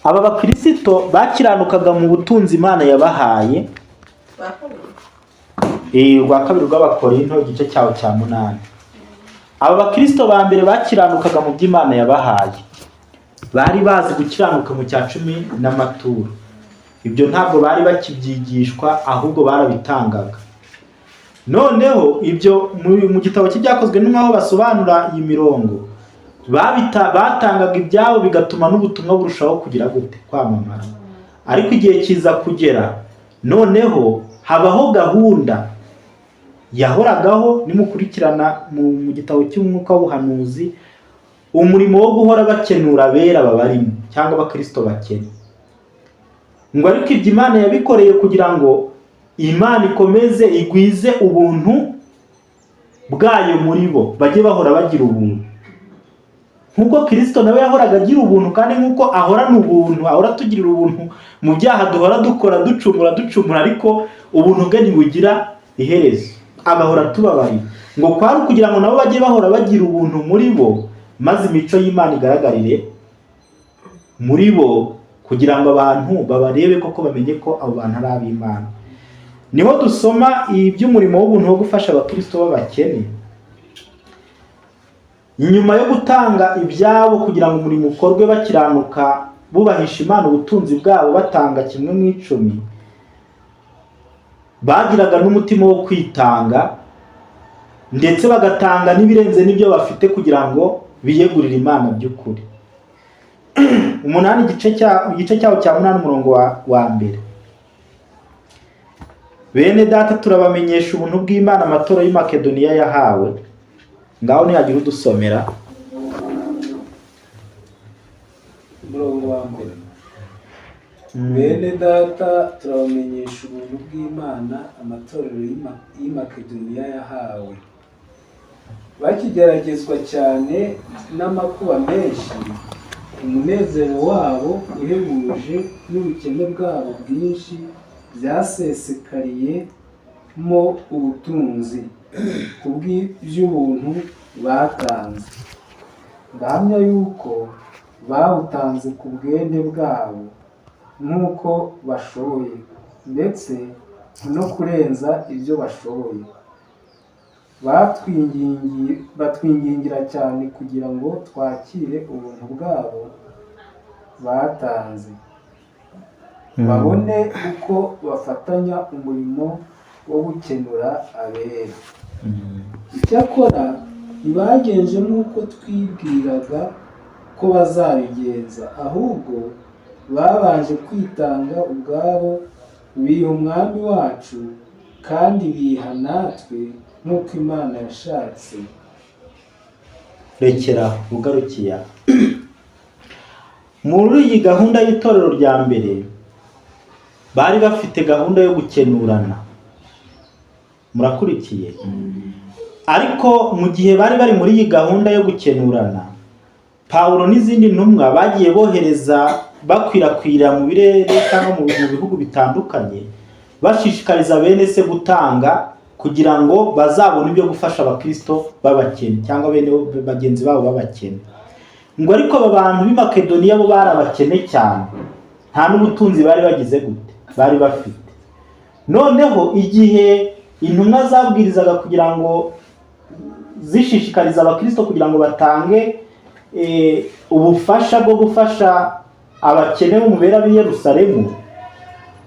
Aba bakirisito bakiranukaga mu butunzi Imana yabahaye. Urwa kabiri rw'Abakorinto igice cyawo cya 8. Aba bakirisito ba mbere bakiranukaga mu by'Imana yabahaye. Bari bazi gukiranuka mu cya 10 n'amaturo. Ibyo ntabwo bari bakibyigishwa, ahubwo barabitangaga. Noneho ibyo mu gitabo cy'ibyakozwe n'aho basobanura iyi mirongo, batangaga ibyabo bigatuma n'ubutumwa burushaho kugira gute kwamamara. Ariko igihe kiza kugera, noneho habaho gahunda yahoragaho nimukurikirana mu gitabo cy'umwuka w'ubuhanuzi, umurimo wo guhora bakenura abera babarimo cyangwa abakristo bakene. Ngo ariko ibyo Imana yabikoreye kugira ngo Imana ikomeze igwize ubuntu bwayo muri bo, bajye bahora bagira ubuntu. Nkuko Kristo nawe yahoraga agira ubuntu, kandi nkuko ahorana ubuntu, ahora tugirira ubuntu mu byaha duhora dukora ducumura, ariko ubuntu bwe ntibugira iherezo, agahora tubabarira. Ngo kwari kugira ngo nabo bajye bahora bagira ubuntu muri bo, maze imico y'Imana igaragarire muri bo, kugira ngo abantu babarebe koko bamenye ko abo bantu ari ab'Imana. Niho dusoma iby'umurimo w'ubuntu wo gufasha abakristo b'abakene. Nyuma yo gutanga ibyabo kugira ngo umurimo ukorwe bakiranuka, bubahisha Imana ubutunzi bwabo, batanga 1/10, bagiraga n'umutima wo kwitanga, ndetse bagatanga n'ibirenze n'ibyo bafite kugira ngo biyegurire Imana by'ukuri. 8 igice cyawo cya 8 umurongo wa mbere. Bene data, turabamenyesha ubuntu bw'Imana amatoro y'i Makedoniya yahawe. Ngaho ntiyagira udusomera. Umurongo wa mbere. Bene data, turabamenyesha ubuntu bw'Imana amatorero y'i Makedoniya yahawe. Bakigeragezwa cyane n'amakuba menshi, umunezero wabo uhebuje n'ubukene bwabo bwinshi byasesekariyemo ubutunzi kubw'iby'ubuntu batanze. Ndahamya yuko bawutanze ku bwende bwabo nk'uko bashoboye, ndetse no kurenza ibyo bashoboye. Batwingingira cyane kugira ngo twakire ubuntu bwabo batanze, babone uko bafatanya umurimo wo gukenura abera. Icyakora ntibagenje nk'uko twibwiraga ko bazabigenza, ahubwo babanje kwitanga ubwabo, biha umwami wacu, kandi biha natwe nk'uko Imana yashatse. Rekera ugarukiya. Muri iyi gahunda y'itorero rya mbere, bari bafite gahunda yo gukenurana. Murakurikiye? Ariko mu gihe bari bari muri iyi gahunda yo gukenurana, Pawulo n'izindi ntumwa bagiye bohereza bakwirakwira mu birere cyangwa mu bihugu bitandukanye, bashishikariza bene se gutanga kugira ngo bazabone ibyo gufasha abakristo b'abakene cyangwa bene bagenzi babo b'abakene. Ngo ariko aba bantu b'i Makedoniya bo bari abakene cyane, nta n'ubutunzi bari bagize gute bari bafite. Noneho igihe intumwa zabwirizaga kugira ngo zishishikariza abakristo kugira ngo batange ubufasha bwo gufasha abakene bo mu bera b'i Yerusalemu,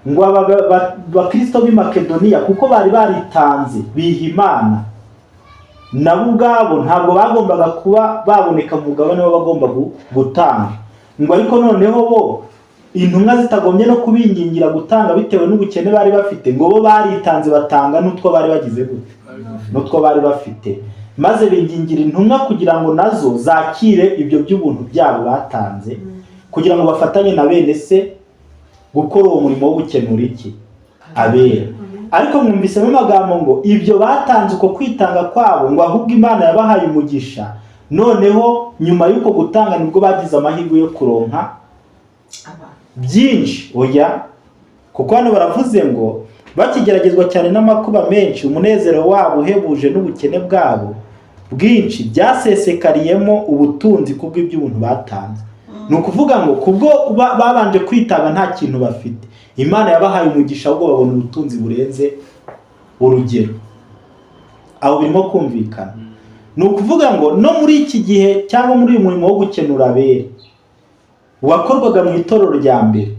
ngo abakristo b'i Makedoniya kuko bari baritanze biha Imana, nabo ubwabo ntabwo bagombaga kuba baboneka mu mugabane wo bagomba gutanga. Ngo ariko noneho bo intumwa zitagombye no kubingingira gutanga bitewe n'ubukene bari bafite, ngo bo baritanze batanga n'utwo bari bagize gute n'utwo bari bafite, maze bingingira intumwa kugira ngo nazo zakire ibyo by'ubuntu byabo batanze, kugira ngo bafatanye na bene se gukora uwo murimo wo gukenura abera. Ariko mwumvisemo amagambo ngo ibyo batanze uko kwitanga kwabo, ngo ahubwo Imana yabahaye umugisha, noneho nyuma y'uko gutanga nibwo bagize amahirwe yo kuronka byinshi. Oya, kuko hano baravuze ngo bakigeragezwa cyane n'amakuba menshi, umunezero wabo uhebuje n'ubukene bwabo bwinshi byasesekariyemo ubutunzi kubw'iby'ubuntu batanze. Ni ukuvuga ngo kubwo babanje kwitanga nta kintu bafite, Imana yabahaye umugisha ahubwo babona ubutunzi burenze urugero. Aho birimo kumvikana. Ni ukuvuga ngo no muri iki gihe cyangwa muri uyu murimo wo gukenura abera wakorwaga mu itorero rya mbere,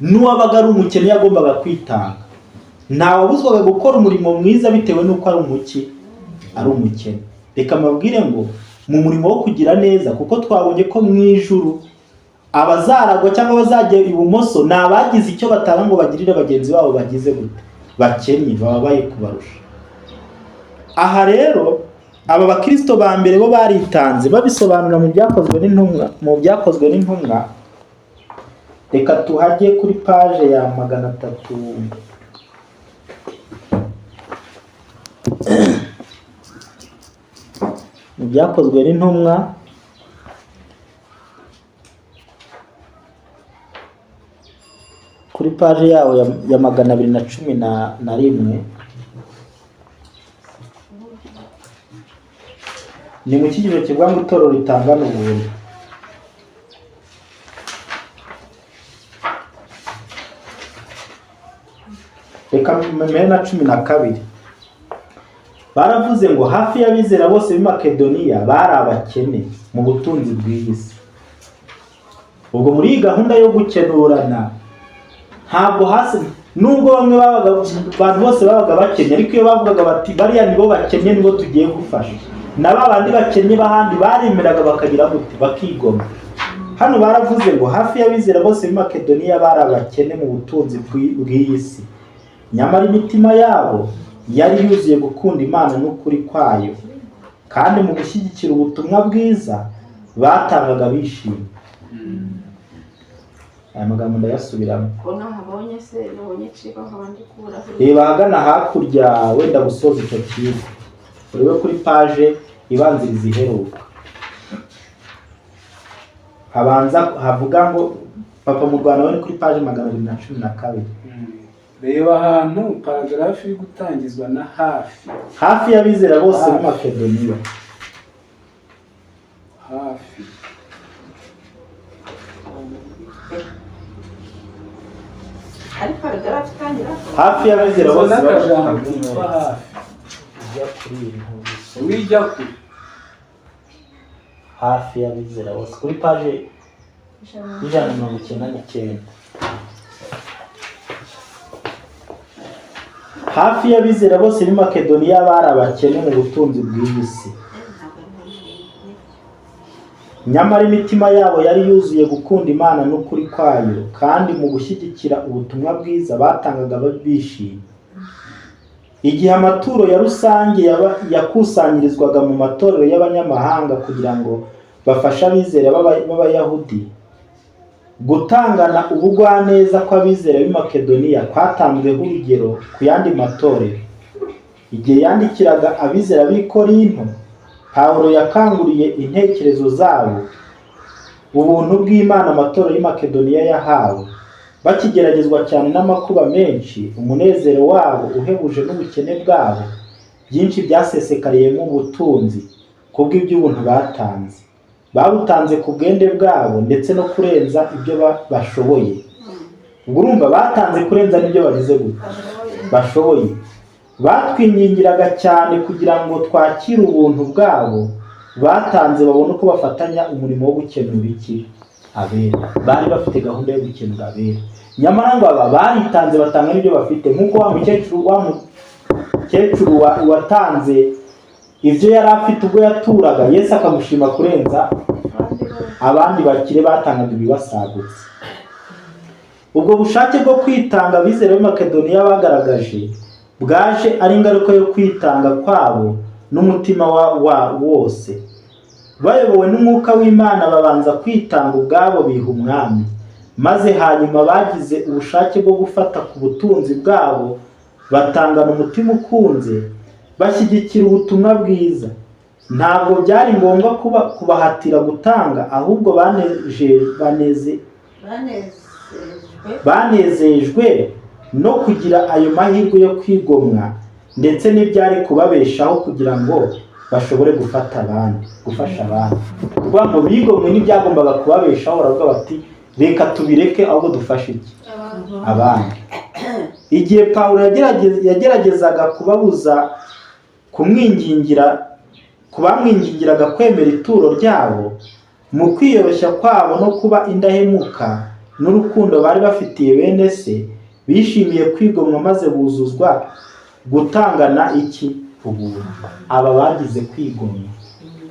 n'uwabaga ari umukene yagombaga kwitanga. Ntawabuzwaga gukora umurimo mwiza bitewe n'uko ari umuki ari umukene. Reka mbabwire ngo mu murimo wo kugira neza, kuko twabonye ko mu ijuru abazaragwa cyangwa abazajya ibumoso ni abagize icyo batanga ngo bagirire bagenzi babo bagize gute bakennye, bababaye kubarusha. Aha rero aba bakristo ba mbere bo baritanze, babisobanura mu byakozwe n'intumwa. Reka tuhajye kuri page ya 300. Mu byakozwe n'intumwa kuri page yawo ya 211 ni mu kigero kivuga ngo itorero ritangana ubuntu. Reka mpere na 12. Baravuze ngo hafi y'abizera bose b'i Makedoniya bari abakene mu butunzi bw'isi. Ubwo muri iyi gahunda yo gukenurana ntabwo hasi, nubwo bamwe abantu bose babaga bakennye, ariko iyo bavugaga bati bariya nibo bakennye nibo tugiye gufasha, naba bandi bakennye bahandi baremeraga bakagira gute bakigoma. Hano baravuze ngo hafi y'abizera bose b'i Makedoniya bari abakene mu butunzi bw'isi, nyamara imitima yabo yari yuzuye gukunda Imana n'ukuri kwayo, kandi mu gushyigikira ubutumwa bwiza batangaga bishimye. Aya magambo ndayasubiramo. Reba ahagana hakurya wenda gusoza icyo kintu, urebe kuri page ibanziriza iheruka. Habanza havuga ngo papa mu Rwanda wari kuri page 212. Reba ahantu paragrafi gutangizwa na hafi y'abizera bose mu Makedoniya. Hafi y'abizera bose hafi y'abizera bose kuri page 199. Hafi y'abizera bose b'i Makedoniya bari abakene mu butunzi bw'isi, nyamara imitima yabo yari yuzuye gukunda Imana n'ukuri kwayo, kandi mu gushyigikira ubutumwa bwiza batangaga bishimye. Igihe amaturo ya rusange yakusanyirizwaga mu matorero y'abanyamahanga kugira ngo bafashe abizera b'Abayahudi, gutangana ubugwaneza kw'abizera b'i Makedoniya kwatanzweho urugero ku yandi matorero. Igihe yandikiraga abizera b'i Korinto, Pawulo yakanguriye intekerezo zabo ubuntu bw'Imana amatorero y'i Makedoniya yahawe. Bakigeragezwa cyane n'amakuba menshi, umunezero wabo uhebuje n'ubukene bwabo, byinshi byasesekariyemo ubutunzi kubw'iby'ubuntu batanze. Babutanze ku bwende bwabo ndetse no kurenza ibyo bashoboye. Ubwo urumva batanze kurenza n'ibyo bagize gute bashoboye. Batwinyingiraga cyane kugira ngo twakire ubuntu bwabo batanze, babone uko bafatanya umurimo wo gukenura abera. Bari bafite gahunda yo gukenura abera, nyamara ngo aba baritanze batanga n'ibyo bafite. Nk'uko wa mukecuru watanze ibyo yari afite ubwo yaturaga, Yesu akamushima kurenza abandi bakire batangaga ibibasagutse. Ubwo bushake bwo kwitanga abizera b'i Makedoniya bagaragaje bwaje ari ingaruka yo kwitanga kwabo n'umutima wose. Bayobowe n'umwuka w'Imana babanza kwitanga ubwabo biha umwami, maze hanyuma bagize ubushake bwo gufata ku butunzi bwabo batangana umutima ukunze, bashyigikira ubutumwa bwiza. Ntabwo byari ngombwa kubahatira gutanga, ahubwo banezejwe no kugira ayo mahirwe yo kwigomwa, ndetse n'ibyari kubabeshaho kugira ngo bashobore gufasha abandi. Kuvuga ngo bigomwe n'ibyagombaga kubabeshaho, baravuga bati reka tubireke ahubwo dufashe iki abandi. Igihe Pawulo yageragezaga kubabuza kubamwingingiraga kwemera ituro ryabo, mu kwiyoroshya kwabo no kuba indahemuka n'urukundo bari bafitiye bene se, bishimiye kwigomwa maze buzuzwa gutangana iki ubuntu. Aba bagize kwigomwa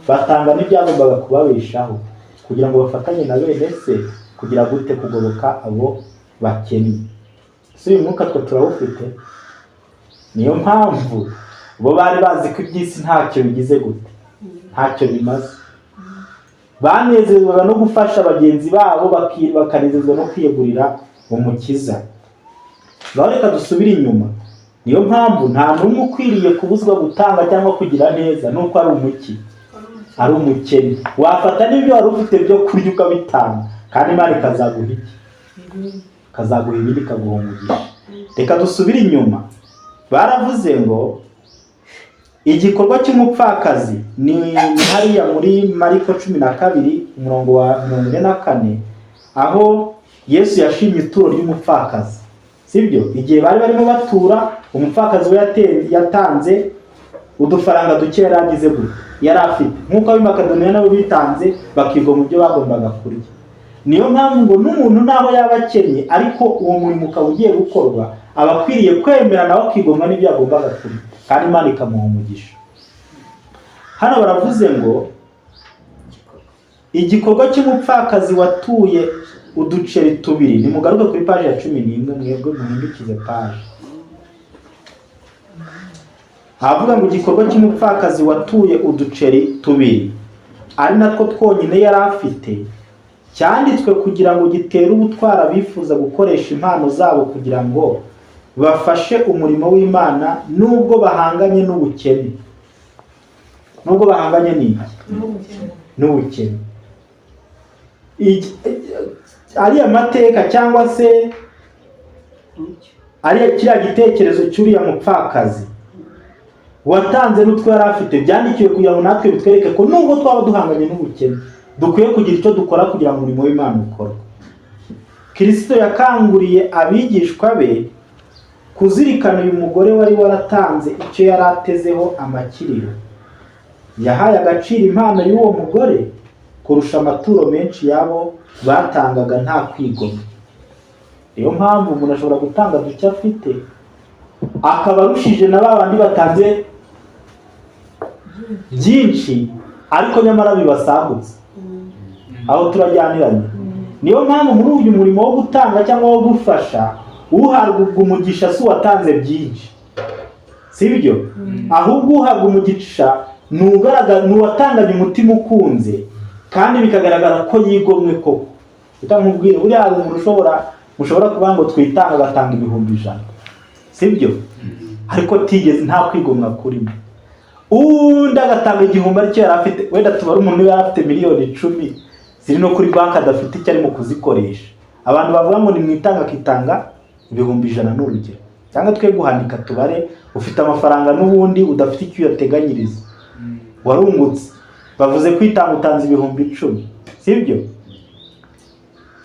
batanga n'ibyagombaga kubabeshaho kugira ngo bafatanye na bene se kugira gute kugoboka abo bakennye. Si uyu mwuka twe turawufite. Niyo mpamvu bo bari bazi ko iby'isi ntacyo bigize gute, ntacyo bimaze. Banezezwaga no gufasha bagenzi babo, bakanezezwa no kwiyegurira umukiza. Ngaho reka dusubire inyuma. Niyo mpamvu nta n'umwe ukwiriye kubuzwa gutanga cyangwa kugira neza nuko ari umukene. Wafata n'ibyo wari ufite byo kurya ukabitanga, kandi Imana ikazaguha iki? Ikazaguha ibindi, ikaguha umugisha. Reka dusubire inyuma. Baravuze ngo igikorwa cy'umupfakazi ni hariya muri Mariko 12 umurongo wa 44, aho Yesu yashimye ituro ry'umupfakazi. Sibyo? Igihe bari barimo batura, umupfakazi we yatanze udufaranga duke yaragize gute, yari afite. Nk'uko ab'i Makedoniya nabo bitanze bakigomwa ibyo bagombaga kurya. Niyo mpamvu ngo n'umuntu naho yaba akennye ariko uwo murimo ukaba ugiye gukorwa, aba akwiriye kwemera nawe akigomwa n'ibyo yagombaga kurya, kandi Imana ikamuha umugisha. Hano baravuze ngo igikorwa cy'umupfakazi watuye uduceri tubiri. Nimugaruke kuri paji ya 11, mwebwe muhindukize paji. Havuga ngo igikorwa cy'umupfakazi watuye uduceri tubiri, ari natwo twonyine yari afite, cyanditswe kugira ngo gitere ubutwara bifuza gukoresha impano zabo kugira ngo bafashe umurimo w'Imana nubwo bahanganye n'ubukene. Nubwo bahanganye n'ubukene. Ari amateka cyangwa se ari kiriya gitekerezo cy'uriya mupfakazi watanze n'utwo yari afite, byandikiwe kugira ngo natwe bitwereke ko nubwo twaba duhanganye n'ubukene, dukwiye kugira icyo dukora kugira ngo umurimo w'Imana ukorwe. Kristo yakanguriye abigishwa be kuzirikana uyu mugore wari waratanze icyo yari atezeho amakiriro. Yahaye agaciro impano y'uwo mugore kurusha amaturo menshi yabo batangaga nta kwigomwa. Niyo mpamvu umuntu ashobora gutanga duke afite, akaba arushije na babandi batanze byinshi, ariko nyamara bibasagutse. Aho turajyaniranye. Niyo mpamvu muri uyu murimo wo gutanga cyangwa wo gufasha, uhabwa umugisha si uwatanze byinshi, sibyo? Ahubwo uhabwa umugisha n'uwatanganye umutima ukunze, kandi bikagaragara ko yigomwe koko. Utamubwire buriya hari umuntu mushobora kuvuga ngo twitanga agatanga 100,000, sibyo? Ariko tigeze nta kwigomwa kurimo. Undi agatanga 1,000 aricyo yari afite. Wenda tubara umuntu yari afite miliyoni 10 ziri no kuri banki adafite icyo arimo kuzikoresha. Abantu bavuga ngo ni mwitanga akitanga 100,000 n'urugero. Cyangwa twe guhanika tubare ufite amafaranga n'ubundi udafite icyo yateganyiriza, warungutse. Bavuze kwitanga utanze 10,000, sibyo?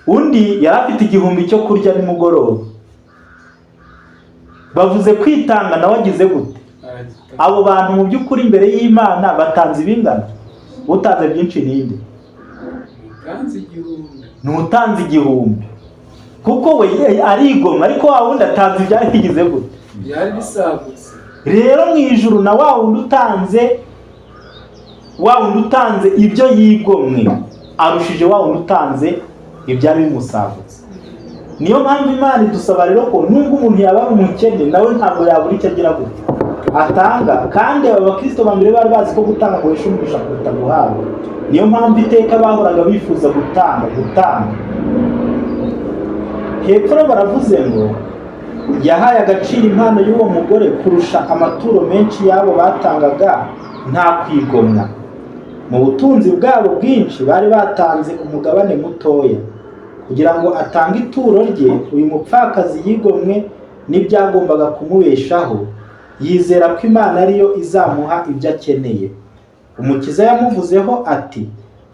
Undi yari afite 1,000 cyo kurya nimugoroba. Bavuze kwitanga nawe agize gute? Abo bantu mu by'ukuri imbere y'Imana batanze ibingana. Utanze byinshi ninde? Nutanze 1,000. Kuko we arigomwa, ariko wa wundi atanze ibyari bigize gute? Byari bisagutse. Rero mu ijuru na wa wundi utanze ibyo yigomwe arushije wa wundi utanze ibyari bimusagutse. Niyo mpamvu Imana idusaba rero ko nubwo umuntu yaba umukene, nawe ntabwo yabura icyo agira gute atanga. Kandi aba bakristo bambere bari bazi ko gutanga guhesha umugisha kuruta guhabwa. Niyo mpamvu iteka bahoraga bifuza gutanga. Hepfo baravuze ngo yahaye agaciro impano y'uwo mugore kurusha amaturo menshi yabo batangaga nta kwigomwa. Mu butunzi bwabo bwinshi bari batanze umugabane mutoya. Kugira ngo atange ituro rye, uyu mupfakazi yigomwe n'ibyagombaga kumubeshaho, yizera ko Imana ariyo izamuha ibyo akeneye. Umukiza yamuvuzeho ati,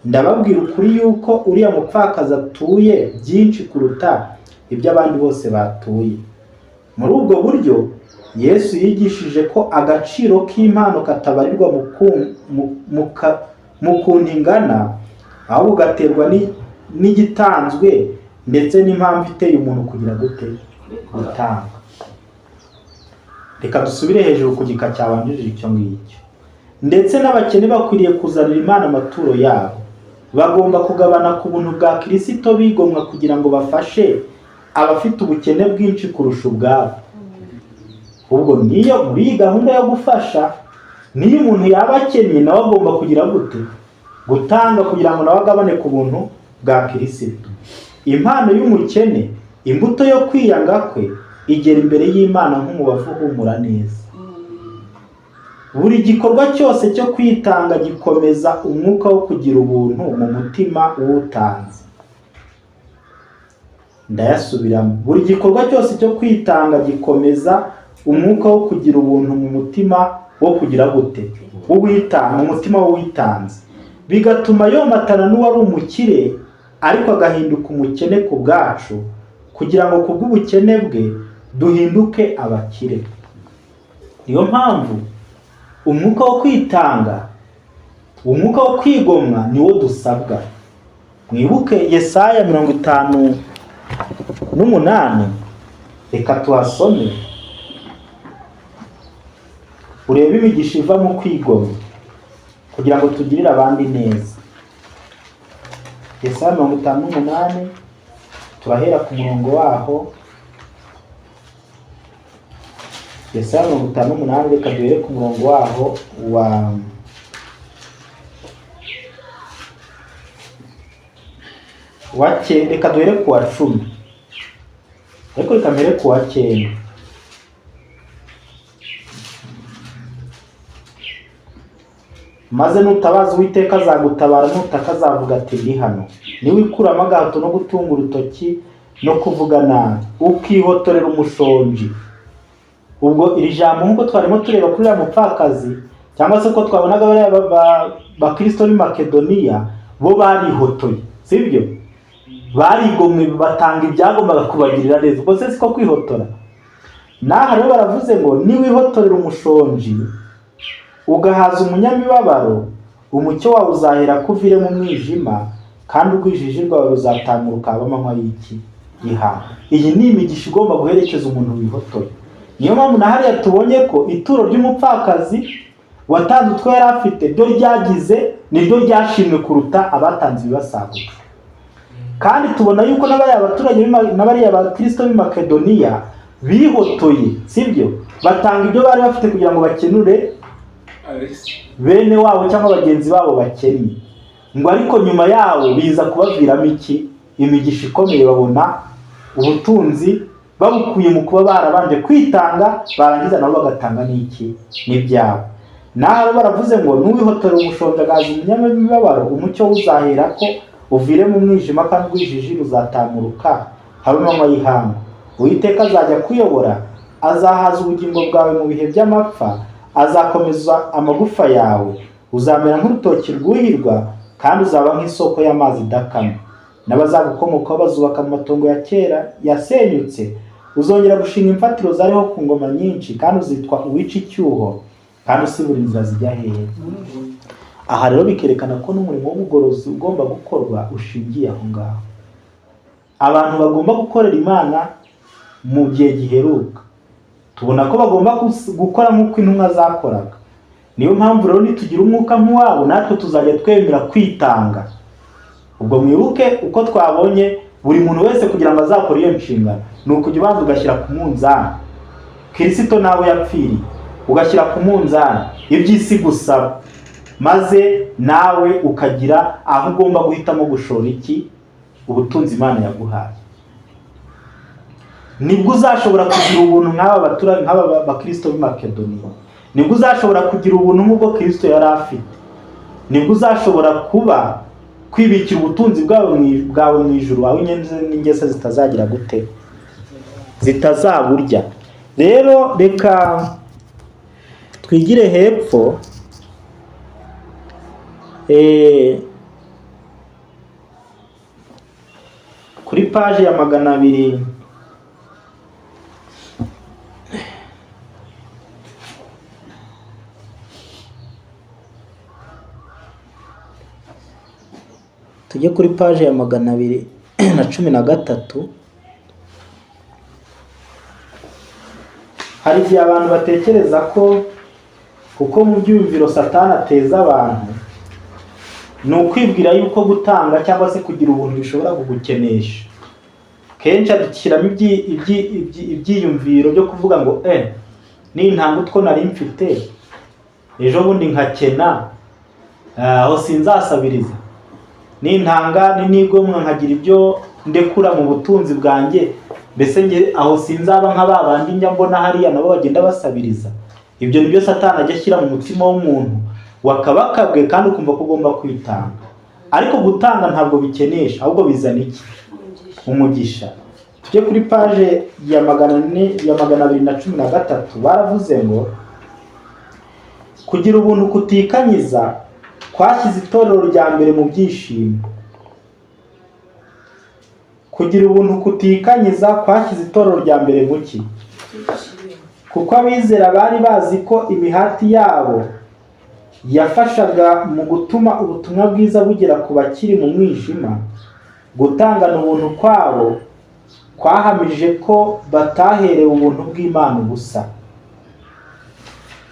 ndababwira ukuri yuko uriya mupfakazi atuye byinshi kuruta ibyo abandi bose batuye. Muri ubwo buryo Yesu yigishije ko agaciro k'impano katabarirwa mu kuntu ingana, ahubwo gaterwa n'igitanzwe ndetse n'impamvu iteye umuntu kugira gute gutanga. Reka dusubire hejuru ku gika cyabanjirije icyo ngicyo. Ndetse n'abakene bakwiriye kuzanira Imana amaturo yabo. Bagomba kugabana ku buntu bwa Kristo bigomwa kugira ngo bafashe abafite ubukene bwinshi kurusha ubwabo. Ubwo niyo muri iyi gahunda yo gufasha, niyo umuntu yaba akennye nawe agomba kugira gute gutanga kugira ngo nawe agabane ku buntu bwa Kristo. Impano y'umukene, imbuto yo kwiyanga kwe, igera imbere y'Imana nk'umubavu uhumura neza. Buri gikorwa cyose cyo kwitanga gikomeza umwuka wo kugira ubuntu mu mutima w'utanze. Ndayasubiramo. Buri gikorwa cyose cyo kwitanga gikomeza umwuka wo kugira ubuntu mu mutima wo kugira gute uwitanga, umutima w'uwitanze, bigatuma yomatana n'uwari umukire ariko agahinduka umukene ku bwacu, kugira ngo kubw'ubukene bwe duhinduke abakire. Niyo mpamvu umwuka wo kwitanga, umwuka wo kwigomwa niwo dusabwa. Mwibuke Yesaya 58, reka tuhasome urebe imigisha iva mu kwigomwa kugira ngo tugirire abandi neza. Yesaya 58, turahera ku murongo waho. Yesaya 58, reka duhere ku murongo waho reka duhere ku wa 10, ariko reka mbere ku wa 9. Maze nutabaza Uwiteka azagutabara, nutaka azavuga ati ndi hano. Niwikuramo agahato no gutunga urutoki no kuvuga nabi, ukihotorera umushonji. Ubwo iri jambo nk'uko twarimo tureba kuri uriya mupfakazi, cyangwa se ko twabonaga bariya bakristo b'i Makedoniya, bo barihotoye, sibyo? Barigomwe batanga ibyagombaga kubagirira neza. Ubwo se siko kwihotora? Naha rero baravuze ngo niwihotorera umushonji ugahaza umunyamibabaro, umucyo wawe uzahera kuvire mu mwijima, kandi urwijiji rwawe ruzatambuka abamanywa y'iki gihango. Iyi ni imigisha igomba guherekeza umuntu wihotoye. Niyo mpamvu na hariya tubonye ko ituro ry'umupfakazi watanze utwo yari afite ryo ryagize niryo ryashimwe kuruta abatanze ibibasagutse. Kandi tubona yuko n'abariya baturage n'abariya bakristo b'i Makedoniya bihotoye, sibyo? Batanga ibyo bari bafite kugira ngo bakenure bene wabo cyangwa bagenzi babo bakennye. Ngo ariko nyuma yawo biza kubaviramo iki? Imigisha ikomeye. Babona ubutunzi babukuye mu kuba barabanje kwitanga, barangiza nabo bagatanga n'iki? N'ibyabo. Naho baravuze ngo nuwihotora umushonji agahaza umunyamibabaro, umucyo uzahera ko uvire mu mwijima, kandi urwijiji ruzatamuruka habe amanywa y'ihangu. Uwiteka azajya kuyobora, azahaza ubugingo bwawe mu bihe by'amapfa, azakomeza amagufa yawe, uzamera nk'urutoki rwuhirwa, kandi uzaba nk'isoko y'amazi idakama. N'abazagukomokaho bazubaka mu matongo ya kera yasenyutse, uzongera gushinga imfatiro zariho ku ngoma nyinshi, kandi uzitwa uwica icyuho, kandi usibura inzira zijya hehe. Aha rero bikerekana ko n'umurimo w'ubugorozi ugomba gukorwa ushingiye aho ngaho. Abantu bagomba gukorera Imana mu gihe giheruka, tubona ko bagomba gukora nk'uko intumwa zakoraga. Niyo mpamvu rero nitugira umwuka nk'uwabo, natwe tuzajya twemera kwitanga. Ubwo mwibuke uko twabonye buri muntu wese kugira ngo azakore iyo nshingano, ni ukujya ubanza ugashyira ku munzani Kristo nawe yapfiriye, ugashyira ku munzani iby'isi gusaba, maze nawe ukagira aho ugomba guhitamo gushora iki? Ubutunzi Imana yaguhaye. Nibwo uzashobora kugira ubuntu nk'aba bakristo b'i Makedoniya. Nibwo uzashobora kugira ubuntu nk'ubwo Kristo yari afite. Nibwo uzashobora kuba kwibikira ubutunzi bwawe mu ijuru, aho n'ingese zitazagira gute? Zitazaburya. Rero reka twigire hepfo kuri paje ya 200 tujye kuri paje ya 213. Hari igihe abantu batekereza ko kuko mu byumviro Satani ateza abantu ni ukwibwira yuko gutanga cyangwa se kugira ubuntu bishobora kugukenesha. Kenshi adushyiramo ibyiyumviro byo kuvuga ngo nintanga utwo nari mfite ejo bundi nkakena aho sinzasabiriza, nintanga nigomwa nkagira ibyo ndekura mu butunzi bwanjye, mbese nge aho sinzaba nk'ababandi njya mbona hariya nabo bagenda basabiriza. Ibyo nibyo Satani ajya ashyira mu mutima w'umuntu wakabakabwe kandi ukumva ko ugomba kwitanga. Ariko gutanga ntabwo bikenesha, ahubwo bizana iki? Umugisha. Tujye kuri paje ya 213. Baravuze ngo kugira ubuntu kutikanyiza kwashyize itorero rya mbere mu byishimo. Kugira ubuntu kutikanyiza kwashyize itorero rya mbere mu ki? Kuko abizera bari bazi ko imihati yabo yafashaga mu gutuma ubutumwa bwiza bugera ku bakiri mu mwijima. Gutangana ubuntu kwabo kwahamije ko bataherewe ubuntu bw'Imana ubusa.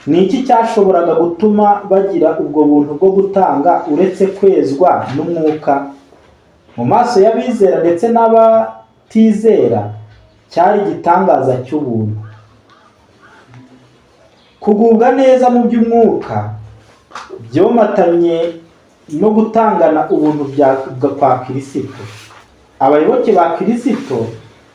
Ni iki cyashoboraga gutuma bagira ubwo buntu bwo gutanga uretse kwezwa n'umwuka? Mu maso y'abizera ndetse n'abatizera cyari igitangaza cy'ubuntu. Kugubwa neza mu by'umwuka byomatanye no gutangana ubuntu kwa Kristo. Abayoboke ba Kristo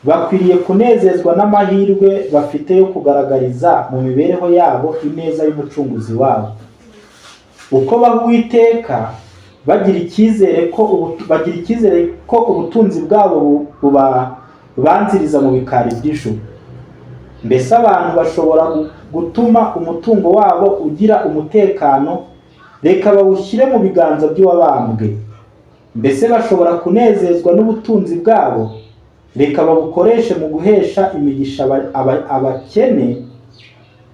bakwiriye kunezezwa n'amahirwe bafite yo kugaragariza mu mibereho yabo ineza y'umucunguzi wabo. Uko baha Uwiteka bagira icyizere ko ubutunzi bwabo bubanziriza mu bikari by'ijuru. Mbese abantu bashobora gutuma umutungo wabo ugira umutekano, reka bawushyire mu biganza by'uwabambwe. Mbese bashobora kunezezwa n'ubutunzi bwabo, reka babukoreshe mu guhesha imigisha abakene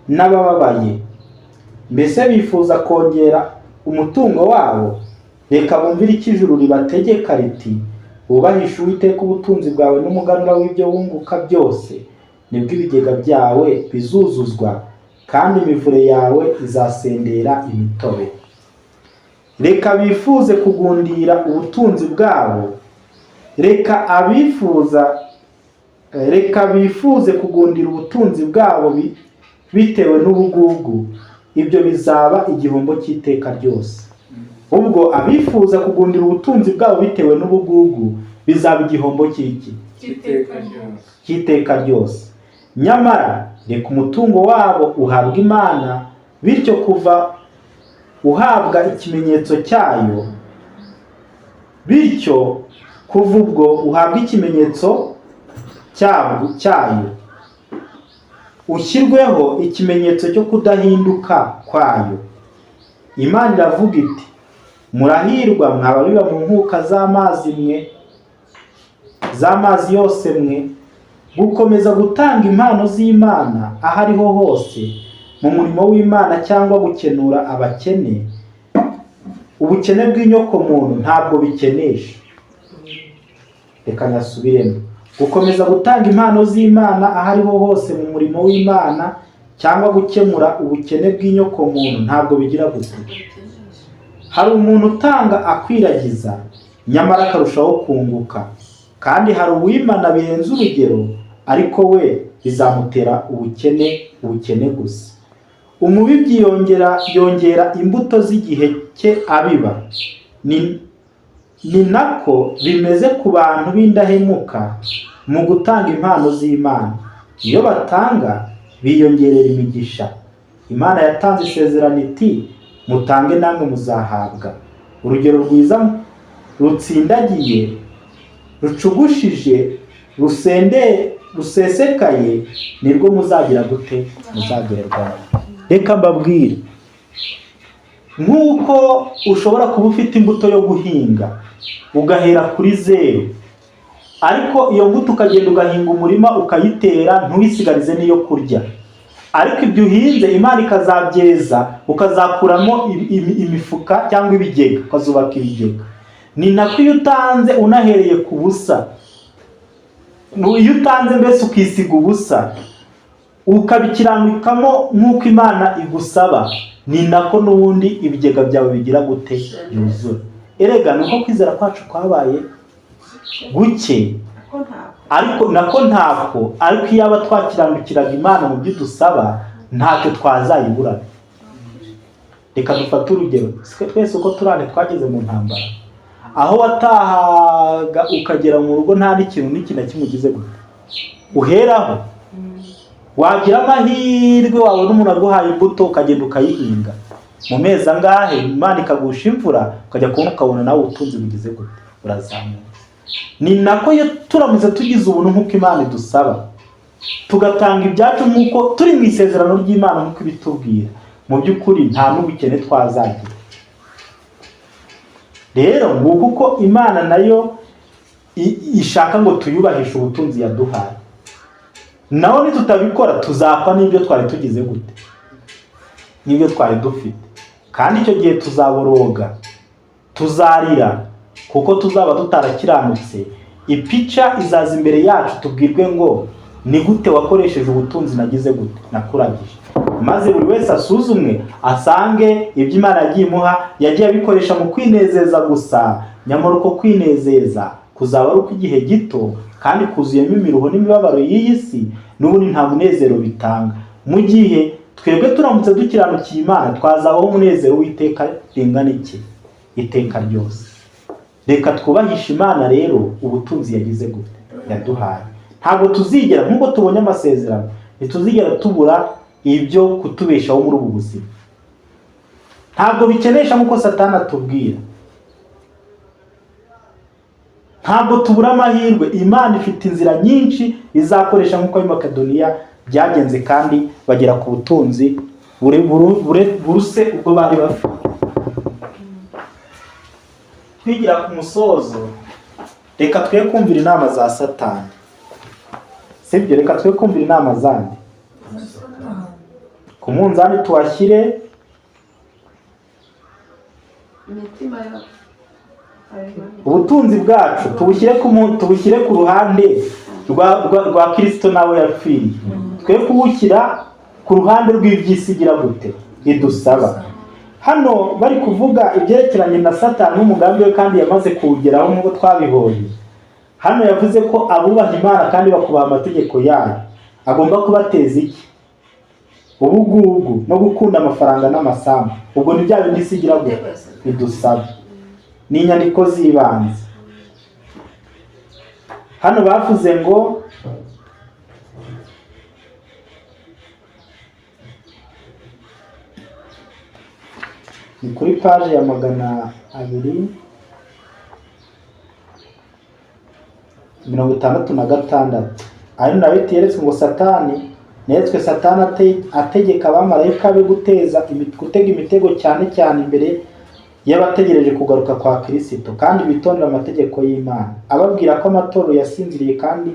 n'abababaye. Mbese bifuza kongera umutungo wabo, reka bumvire icyo ijuru ribategeka riti, wubahishe Uwiteka ubutunzi bwawe n'umuganura w'ibyo wunguka byose, nibwo ibigega byawe bizuzuzwa kandi imivure yawe izasendera imitobe. Reka bifuze kugundira ubutunzi bwabo, reka bifuze kugundira ubutunzi bwabo bitewe n'ubugugu. Ibyo bizaba igihombo cy'iteka ryose. Ubwo abifuza kugundira ubutunzi bwabo bitewe n'ubugugu bizaba igihombo cy'iteka ryose. Nyamara reka umutungo wabo uhabwa Imana, bityo kuva uhabwa ikimenyetso cyayo, bityo kuva ubwo uhabwa ikimenyetso cyayo, ushyirweho ikimenyetso cyo kudahinduka kwayo. Imana iravuga iti, murahirwa mwababiba mu nkuka z'amazi yose mwe, gukomeza gutanga impano z'Imana aho ariho hose mu murimo w'Imana cyangwa gukenura abakene. Ubukene bw'inyokomuntu ntabwo bikenesha. Reka nasubiremo. Gukomeza gutanga impano z'Imana aho ariho hose mu murimo w'Imana cyangwa gukemura ubukene bw'inyokomuntu ntabwo bigira gute. Hari umuntu utanga akwiragiza nyamara akarushaho kunguka, kandi hari uwimana birenze urugero ariko we bizamutera ubukene gusa. Umubibyi yongera imbuto z'igihe cye abiba. Ni nako bimeze ku bantu b'indahemuka mu gutanga impano z'Imana. Iyo batanga biyongerera imigisha. Imana yatanze isezerano iti, mutange namwe muzahabwa. Urugero rwiza rutsindagiye, rucugushije, rusesekaye nirwo muzagira gute? Muzagererwaho. Reka mbabwire, nk'uko ushobora kuba ufite imbuto yo guhinga ugahera kuri zero, ariko iyo mbuto ukagenda ugahinga umurima ukayitera ntuyisigarize n'iyo kurya, ariko ibyo uhinze Imana ikazabyeza ukazakuramo imifuka cyangwa ibigega, ukazubaka ibigega. Ni nako iyo utanze unahereye ku busa, iyo utanze mbese ukisiga ubusa ukabikiranukamo nk'uko Imana igusaba, ni nako n'ubundi ibigega byawe bigira gute? Byuzura. Erega nuko kwizera kwacu kwabaye guke, ariko nako ntako, ariko iyo aba twakiranukiraga Imana mu byo dusaba ntacyo twazayibura. Reka dufate urugero, twese uko turane twageze mu ntambara, aho watahaga ukagera mu rugo nta n'ikintu n'ikina kimugize gute, uheraho wagira amahirwe wabona umuntu aguhaye imbuto ukagenda ukayihinga mu mezi angahe Imana ikagusha imvura, ukajya kubona ukabona nawe ubutunzi bugize gute, burazamuka. Ni nako iyo turamutse tugize ubuntu nk'uko Imana idusaba, tugatanga ibyacu nk'uko turi mu isezerano ry'Imana nk'uko ibitubwira, mu by'ukuri nta n'ubukene twazagira. Rero nguko uko Imana nayo ishaka ngo tuyubahishe ubutunzi yaduhaye. Naho nitutabikora tuzapfa n'ibyo twari tugize gute, n'ibyo twari dufite, kandi icyo gihe tuzaboroga, tuzarira, kuko tuzaba tutarakiranutse. Ipica izaza imbere yacu tubwirwe ngo ni gute wakoresheje ubutunzi nagize gute, nakuragije. Maze buri wese asuzumwe asange ibyo Imana yagiye imuha yagiye abikoresha mu kwinezeza gusa, nyamara uko kwinezeza kuzaba ari ukw'igihe gito kandi kuzuyemo imiruho n'imibabaro y'iyi si, n'ubundi nta munezero bitanga. Mu gihe twebwe turamutse dukiranukiye Imana twazabaho umunezero w'iteka ringana iki? Iteka ryose. Reka twubahishe Imana rero ubutunzi yagize gute, yaduhaye. Ntabwo tuzigera, nk'uko tubonye amasezerano, ntituzigera tubura ibyo kutubeshaho muri ubu buzima. Ntabwo bikenesha nk'uko Satani atubwira, ntabwo tubura amahirwe. Imana ifite inzira nyinshi izakoresha nk'uko muri Makedoniya byagenze, kandi bagera ku butunzi buruse ubwo bari bafite. Twigira ku musozo, reka twe kumvira inama za Satani, sibyo? Reka twe kumvira inama zandi. Ku munzani tuhashyire ubutunzi bwacu, tubushyire ku ruhande rwa Kristo nawe yapfiriye. Twe kubushyira ku ruhande rw'ibyisigira gute, idusaba. Hano bari kuvuga ibyerekeranye na Satani n'umugambi we, kandi yamaze kuwugeraho nk'uko twabibonye. Hano yavuze ko abubaha Imana kandi bakubaha amategeko yayo agomba kubateza iki? Ubugugu no gukunda amafaranga n'amasambu. Ubwo ni bya bindi isigira gute, idusaba. Ni inyandiko z'ibanze. Hano bavuze ngo ni kuri paje ya 266, ari nawe yeretswe ngo Satani neretswe Satani ategeka abamarayika be gutega imitego cyane cyane imbere y'abategereje kugaruka kwa Kristo, kandi bitondera amategeko y'Imana, ababwira ko amatoro yasinziriye kandi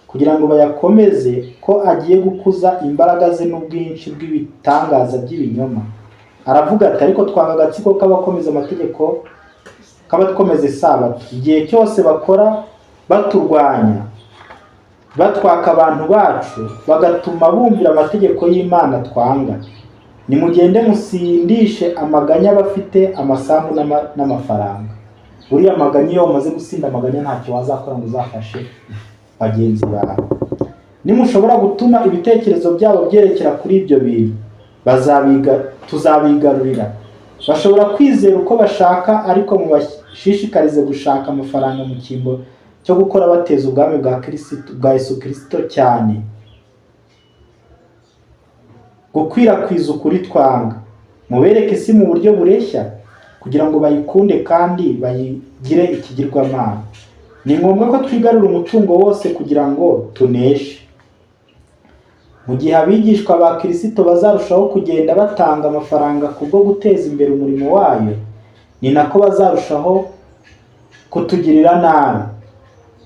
kugira ngo bayakomeze, ko agiye gukuza imbaraga ze n'ubwinshi bw'ibitangaza by'ibinyoma. Aravuga ati ariko twanga agatsiko k'abakomeza amategeko, k'abakomeza isabato. Igihe cyose bakora baturwanya, batwaka abantu bacu, bagatuma bumvira amategeko y'Imana twanga. Nimugende musindishe amaganya bafite amasambu n'amafaranga. Buriya amaganya iyo umaze gusinda amaganya ntacyo wazakora ngo uzafashe bagenzi bawe. Nimushobora gutuma ibitekerezo byabo byerekera kuri ibyo bintu, tuzabigarurira. Bashobora kwizera uko bashaka, ariko mubashishikarize gushaka amafaranga mu cyimbo cyo gukora bateza ubwami bwa Yesu Kristo cyane. Gukwirakwiza ukuri twanga, mubereke isi mu buryo bureshya kugira ngo bayikunde kandi bayigire ikigirwamana. Ni ngombwa ko twigarura umutungo wose kugira ngo tuneshe. Mu gihe abigishwa ba Kristo bazarushaho kugenda batanga amafaranga kubwo guteza imbere umurimo wayo, ni nako bazarushaho kutugirira nabi,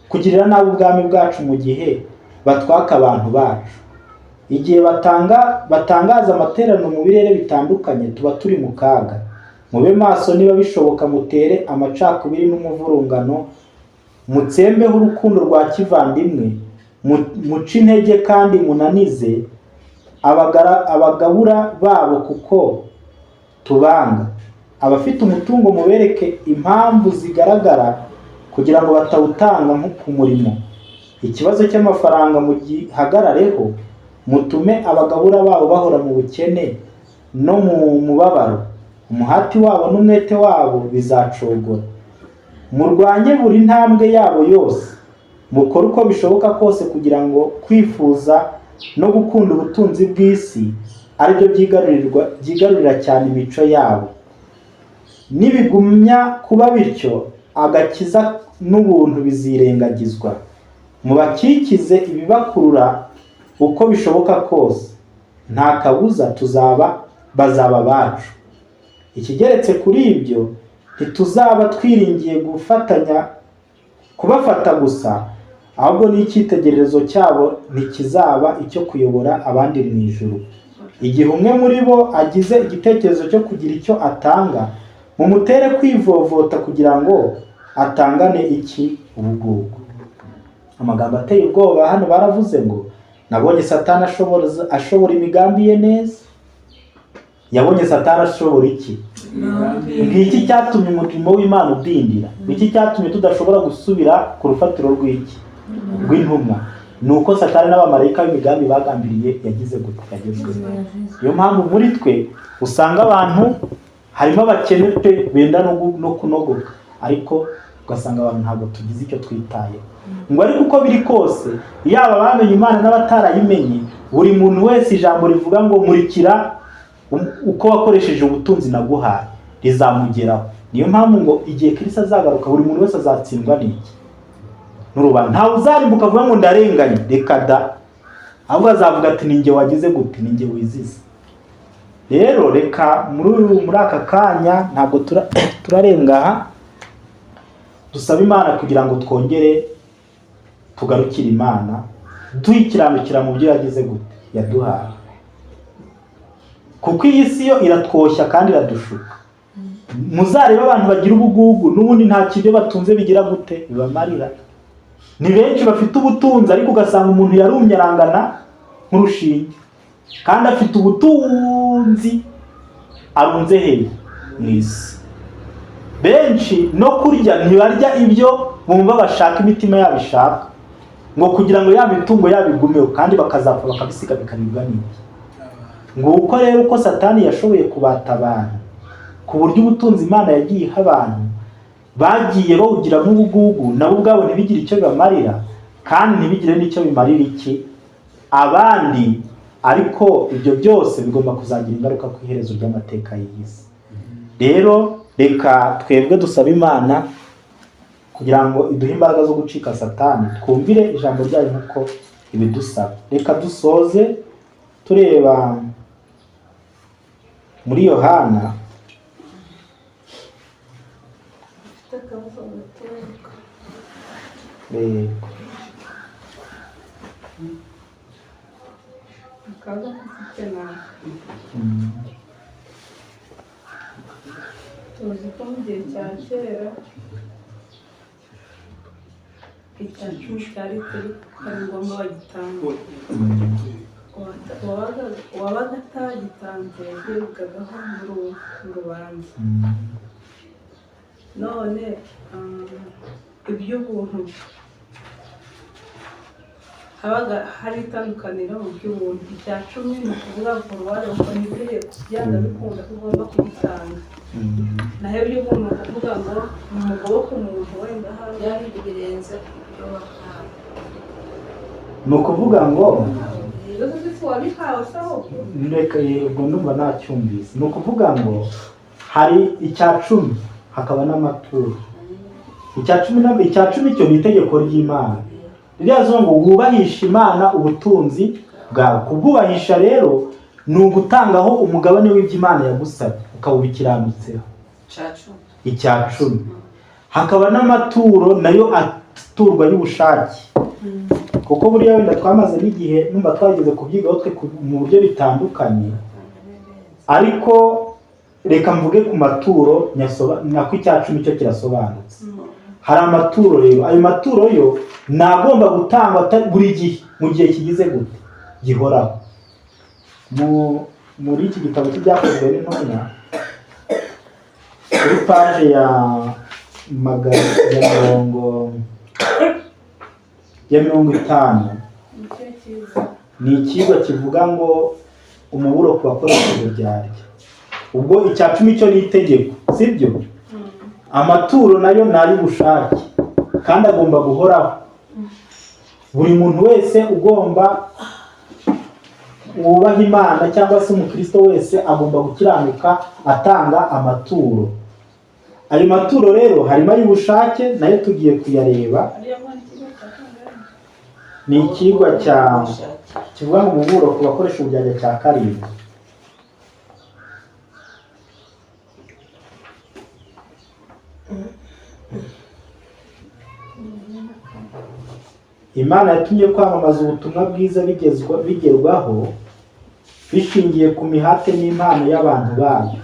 kugirira nabi ubwami bwacu mu gihe batwaka abantu bacu. Igihe batangaza amateraniro mu birere bitandukanye, tuba turi mu kaga. Mube maso, niba bishoboka mutere amacakubiri n'umuvurungano, mutsembeho urukundo rwa kivandimwe, muce intege kandi munanize abagabura babo kuko tubanga. Abafite umutungo mubereke impamvu zigaragara kugira ngo batawutanga ku murimo. Ikibazo cy'amafaranga mugihagarareho, mutume abagabura babo bahora mu bukene no mu mubabaro. Umuhati wabo n'umwete wabo bizacogora. Murwanye buri ntambwe yabo yose, mukore uko bishoboka kose kugira ngo kwifuza no gukunda ubutunzi bw'isi ari byo byigarurira cyane imico yabo. Nibigumya kuba bityo, agakiza n'ubuntu bizirengagizwa. Mubakikize ibibakurura uko bishoboka kose, nta kabuza bazaba bacu. Ikigeretse kuri ibyo, ntituzaba twiringiye kubafata gusa, ahubwo n'icyitegererezo cyabo ntikizaba icyo kuyobora abandi mu ijuru. Igihe umwe muri bo agize igitekerezo cyo kugira icyo atanga, mumutere kwivovota kugira ngo atangane iki ubugugu. Amagambo ateye ubwoba hano baravuze ngo, nabonye Satani ashobora imigambi ye neza. Yabonye Satani ashobora iki? Ngiki cyatumye umurimo w'Imana udindira. Iki cyatumye tudashobora gusubira ku rufatiro rw'intumwa. Nuko Satani n'abamarayika b'imigambi bagambiriye yagezweho. Iyo mpamvu muri twe usanga abantu harimo abakene pe benda no kunogoka, ariko ugasanga abantu ntabwo tugize icyo twitayeho. Ngo ariko uko biri kose, yaba bamenye Imana n'abatarayimenye, buri muntu wese ijambo rivuga ngo murikira uko wakoresheje ubutunzi naguhaye rizamugeraho. Niyo mpamvu ngo igihe Kristo azagaruka, buri muntu wese azatsindwa n'iki? N'urubanza. Ntawe uzarimbuka avuga ngo ndarenganye, reka da. Ahubwo azavuga ati ninjye wagize gute, ninjye wizize. Rero reka muri aka kanya ntabwo turarenga aha, dusaba Imana kugira ngo twongere tugarukire Imana, duhikiranukira mu byo yagize gute, yaduhaye. Kuko iyi si yo iratwoshya kandi iradushuka. Muzarebe abantu bagira ubugugu, n'ubundi nta kibyo batunze bigira gute, bibamarira. Ni benshi bafite ubutunzi, ariko ugasanga umuntu yarumye arangana nk'urushinge, kandi afite ubutunzi arunze hehe mu isi. Benshi no kurya ntibarya ibyo bumva bashaka, imitima yabo ishaka, ngo kugira ngo ya mitungo yabigumeho, kandi bakazapfa bakabisiga bikaribwa n'iki. Ngo uko rero uko Satani yashoboye kubata abantu, ku buryo ubutunzi Imana yagiye iha abantu bagiye bawugira nk'ubugugu, nabo ubwabo ntibigire icyo bibamarira, kandi ntibigire n'icyo bimarira iki abandi. Ariko ibyo byose bigomba kuzagira ingaruka ku iherezo ry'amateka y'isi. Rero reka twebwe dusaba Imana kugira ngo iduhe imbaraga zo gucika Satani, twumvire ijambo ryayo nk'uko ibidusaba. Reka dusoze tureba muri Yohana tuzi ko mu gihe cya kera icyacu cyari karindwamo bagitanga, uwabaga atagitanze yagibwagaho mu rubanza. None iby'ubuntu, habaga hari itandukaniro mu by'ubuntu. Icya cumi ni ukuvuga ngo urubanza rukora itegeko byanga bikunda ko ugomba kubitanga. Naho iby'ubuntu ni ukuvuga ngo ni umugoboka umuntu wenda hari ibirenze ibyo wahawe. Ni ukuvuga ngo wabihawe se ahubwo reka yego ndumva nacyumvise. Ni ukuvuga ngo hari icya cumi hakaba n'amaturo. Icya cumi cyo ni itegeko ry'Imana. Ririya zo ngo wubahishe Imana ubutunzi bwawe. Kubwubahisha rero ni ugutangaho umugabane w'ibyo Imana yagusabye ukawubikiranutseho icya cumi. Hakaba n'amaturo nayo aturwa y'ubushake, kuko buriya wenda twamaze n'igihe numva twageze kubyigaho twe mu buryo bitandukanye, ariko reka mvuge ku maturo nako icya cumi cyo kirasobanutse. Hari amaturo rero, ayo maturo yo nagomba gutangwa buri gihe mu gihe kigize gute gihoraho. Muri iki gitabo cy'ibyakozwe n'intumwa kuri paje ya 150 ni ikigo kivuga ngo umuburo ku bakoresha uburyarya. Ubwo icya cumi cyo ni itegeko, sibyo? Amaturo nayo nari bushake kandi agomba guhoraho. Buri muntu wese ugomba wubaha Imana cyangwa se umukristo wese agomba gukiranuka atanga amaturo. Ayo maturo rero harimo ay'ubushake nayo tugiye kuyareba. Ni ikigwa kivuga ngo umuburo ku bakoresha uburyarya cya 7. Imana yatumye kwamamaza ubutumwa bwiza bigerwaho bishingiye ku mihate n'impano y'abantu bayo.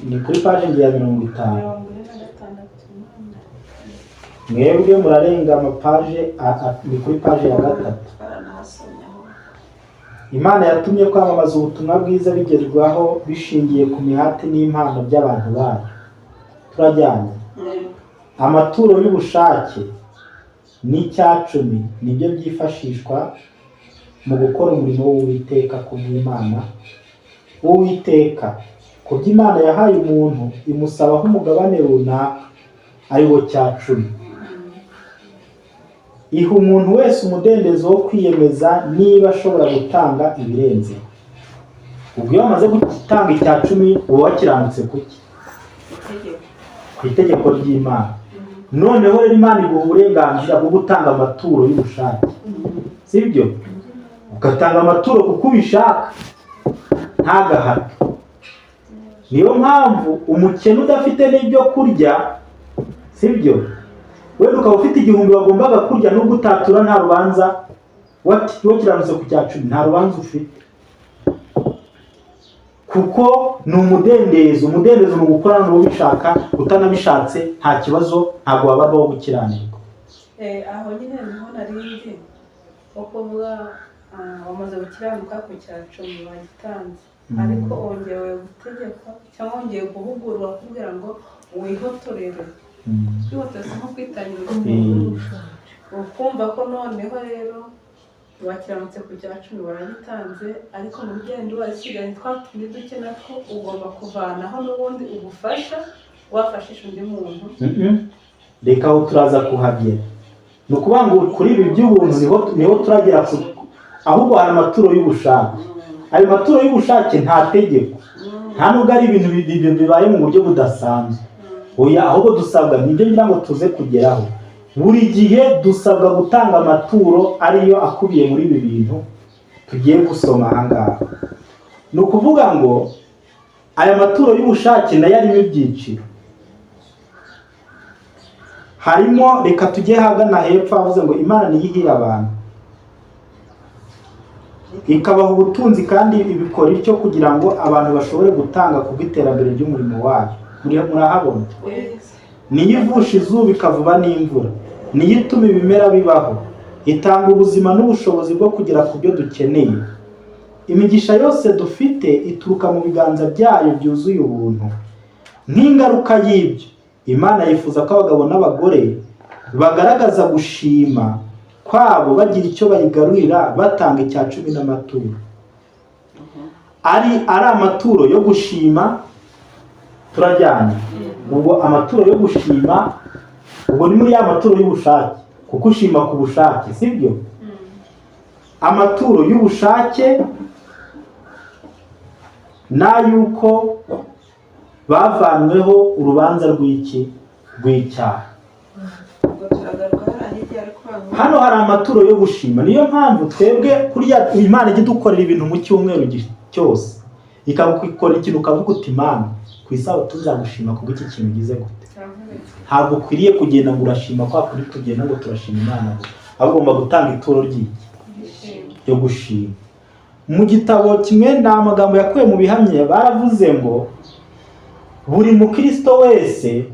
Ni kuri paje ya 50. Mwebwe murarenga amapaje, ni kuri paje ya 3. Imana yatumye kwamamaza ubutumwa bwiza bigerwaho bishingiye ku mihate n'impano by'abantu bayo. Turajyanye. Amaturo y'ubushake n'icya cumi nibyo byifashishwa mu gukora umurimo w'Uwiteka kubw'Imana. Uwiteka kubyo Imana yahaye umuntu imusabaho umugabane runaka ari wo cya cumi. Iha umuntu wese umudendezo wo kwiyemeza niba ashobora gutanga ibirenze. Ubwo iyo amaze gutanga icya cumi uba wakiranutse kuki? Ku itegeko ry'Imana. Noneho rero Imana iguha uburenganzira bwo gutanga amaturo y'ubushake, sibyo? Ugatanga amaturo kuko ubishaka nta gahato. Niyo mpamvu umukene udafite n'ibyo kurya, sibyo, wenda ukaba ufite 1000 wagombaga kurya nubwo utatura nta rubanza wakiranutse ku cya cumi, nta rubanza ufite, kuko ni umudendezo ni ugukorana n'uwo bishaka, utanabishatse nta kibazo, ntabwo wabaho gukiranirwa. Aho nyine niho narindi uko vuga wamaze gukiranuka ku cya cumi wagitanze, ariko ongewe gutegeka cyangwa ongeye guhugurwa kugira ngo wihotorere. Kwihoteza nko kwitangira ukumva ko noneho rero wakiranutse ku cya cumi waragitanze, ariko mu rugendo wasigaye twatundi duke natwo ugomba kuvanaho n'ubundi ubufasha wafashisha undi muntu. Reka aho turaza kuhagera. Ni ukuvuga ngo kuri ibi by'ubuntu niho turagera, ahubwo hari amaturo y'ubushake. Ayo maturo y'ubushake nta tegeko, nta nubwo ari ibintu bibaye mu buryo budasanzwe. Oya, ahubwo dusabwa nibyo ngira ngo tuze kugeraho. Buri gihe dusabwa gutanga amaturo ariyo akubiye muri ibi bintu tugiye gusoma aha ngaha. Ni ukuvuga ngo aya maturo y'ubushake nayo arimo ibyiciro. Harimo, reka tujye hagana hepfo avuze ngo Imana niyihira abantu, ikabaha ubutunzi kandi ibikora icyo kugira ngo abantu bashobore gutanga kubw'iterambere ry'umurimo wayo. Murahabona? Niyo ivusha izuba ikavuba n'imvura, niyo ituma ibimera bibaho, itanga ubuzima n'ubushobozi bwo kugera ku byo dukeneye. Imigisha yose dufite ituruka mu biganza byayo byuzuye ubuntu. Nk'ingaruka y'ibyo, Imana yifuza ko abagabo n'abagore bagaragaza gushima kwabo bagira icyo bayigarurira batanga icya cumi n'amaturo. Ari amaturo yo gushima. Turajyana. Ubwo amaturo yo gushima, ubwo ni muri ya maturo y'ubushake, kuko ushima ku bushake, sibyo? Amaturo y'ubushake n'ayuko bavanyweho urubanza rw'icyaha. ubwo turagaruka hirya ariko Hano hari amaturo yo gushima, niyo mpamvu twebwe kurya Imana ijya idukorera ibintu mu cyumweru cyose, ikagukorera ikintu ukavuga uti Imana ku isabato tuzagushima kubwo iki kintu ugize gute. Ntabwo ukwiriye kugenda ngo urashima kwa kuri tugenda ngo turashima Imana, ahubwo ugomba gutanga ituro ryo gushima. Mu gitabo kimwe n'amagambo yakuye mu bihamya baravuze ngo buri mukristo wese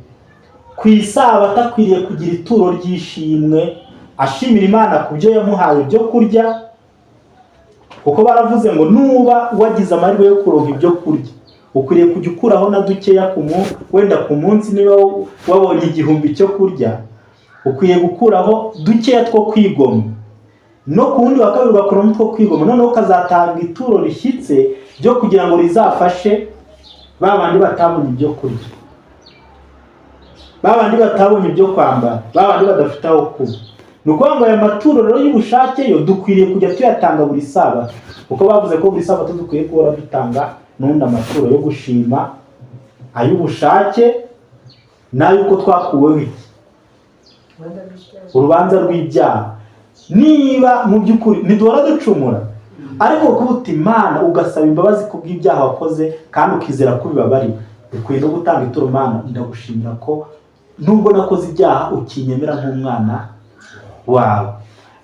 ku isabato akwiriye kugira ituro ry'ishimwe ashimira Imana ku byo yamuhaye byo kurya, kuko baravuze ngo nuba wagize amahirwe yo kuronka ibyo kurya ukwiriye kujya ukuraho na dukeya wenda ku munsi. Niba wabonye 1000 cyo kurya ukwiriye gukuraho dukeya two kwigomwa, no ku wundi wa kabiri ugakuramo two kwigomwa, noneho ukazatanga ituro rishyitse ryo kugira ngo rizafashe babandi batabonye ibyo kurya, babandi batabonye ibyo kwambara, babandi badafite aho kuba. Ni ukuvuga ngo aya maturo rero y'ubushake yo dukwiriye kujya tuyatanga buri sabato, kuko bavuze ko buri sabato dukwiye guhora dutanga n'undi amaturo yo gushima, ay'ubushake n'ay'uko twakuweho iki urubanza rw'ibyaha. Niba mu by'ukuri ntiduhora ducumura, ariko kubuta Imana ugasaba imbabazi kubw'ibyaha wakoze kandi ukizera ko bibabariwe, ukwiye no gutanga ituro. Mana ndagushimira ko nubwo nakoze ibyaha ukinyemera nk'umwana wawe.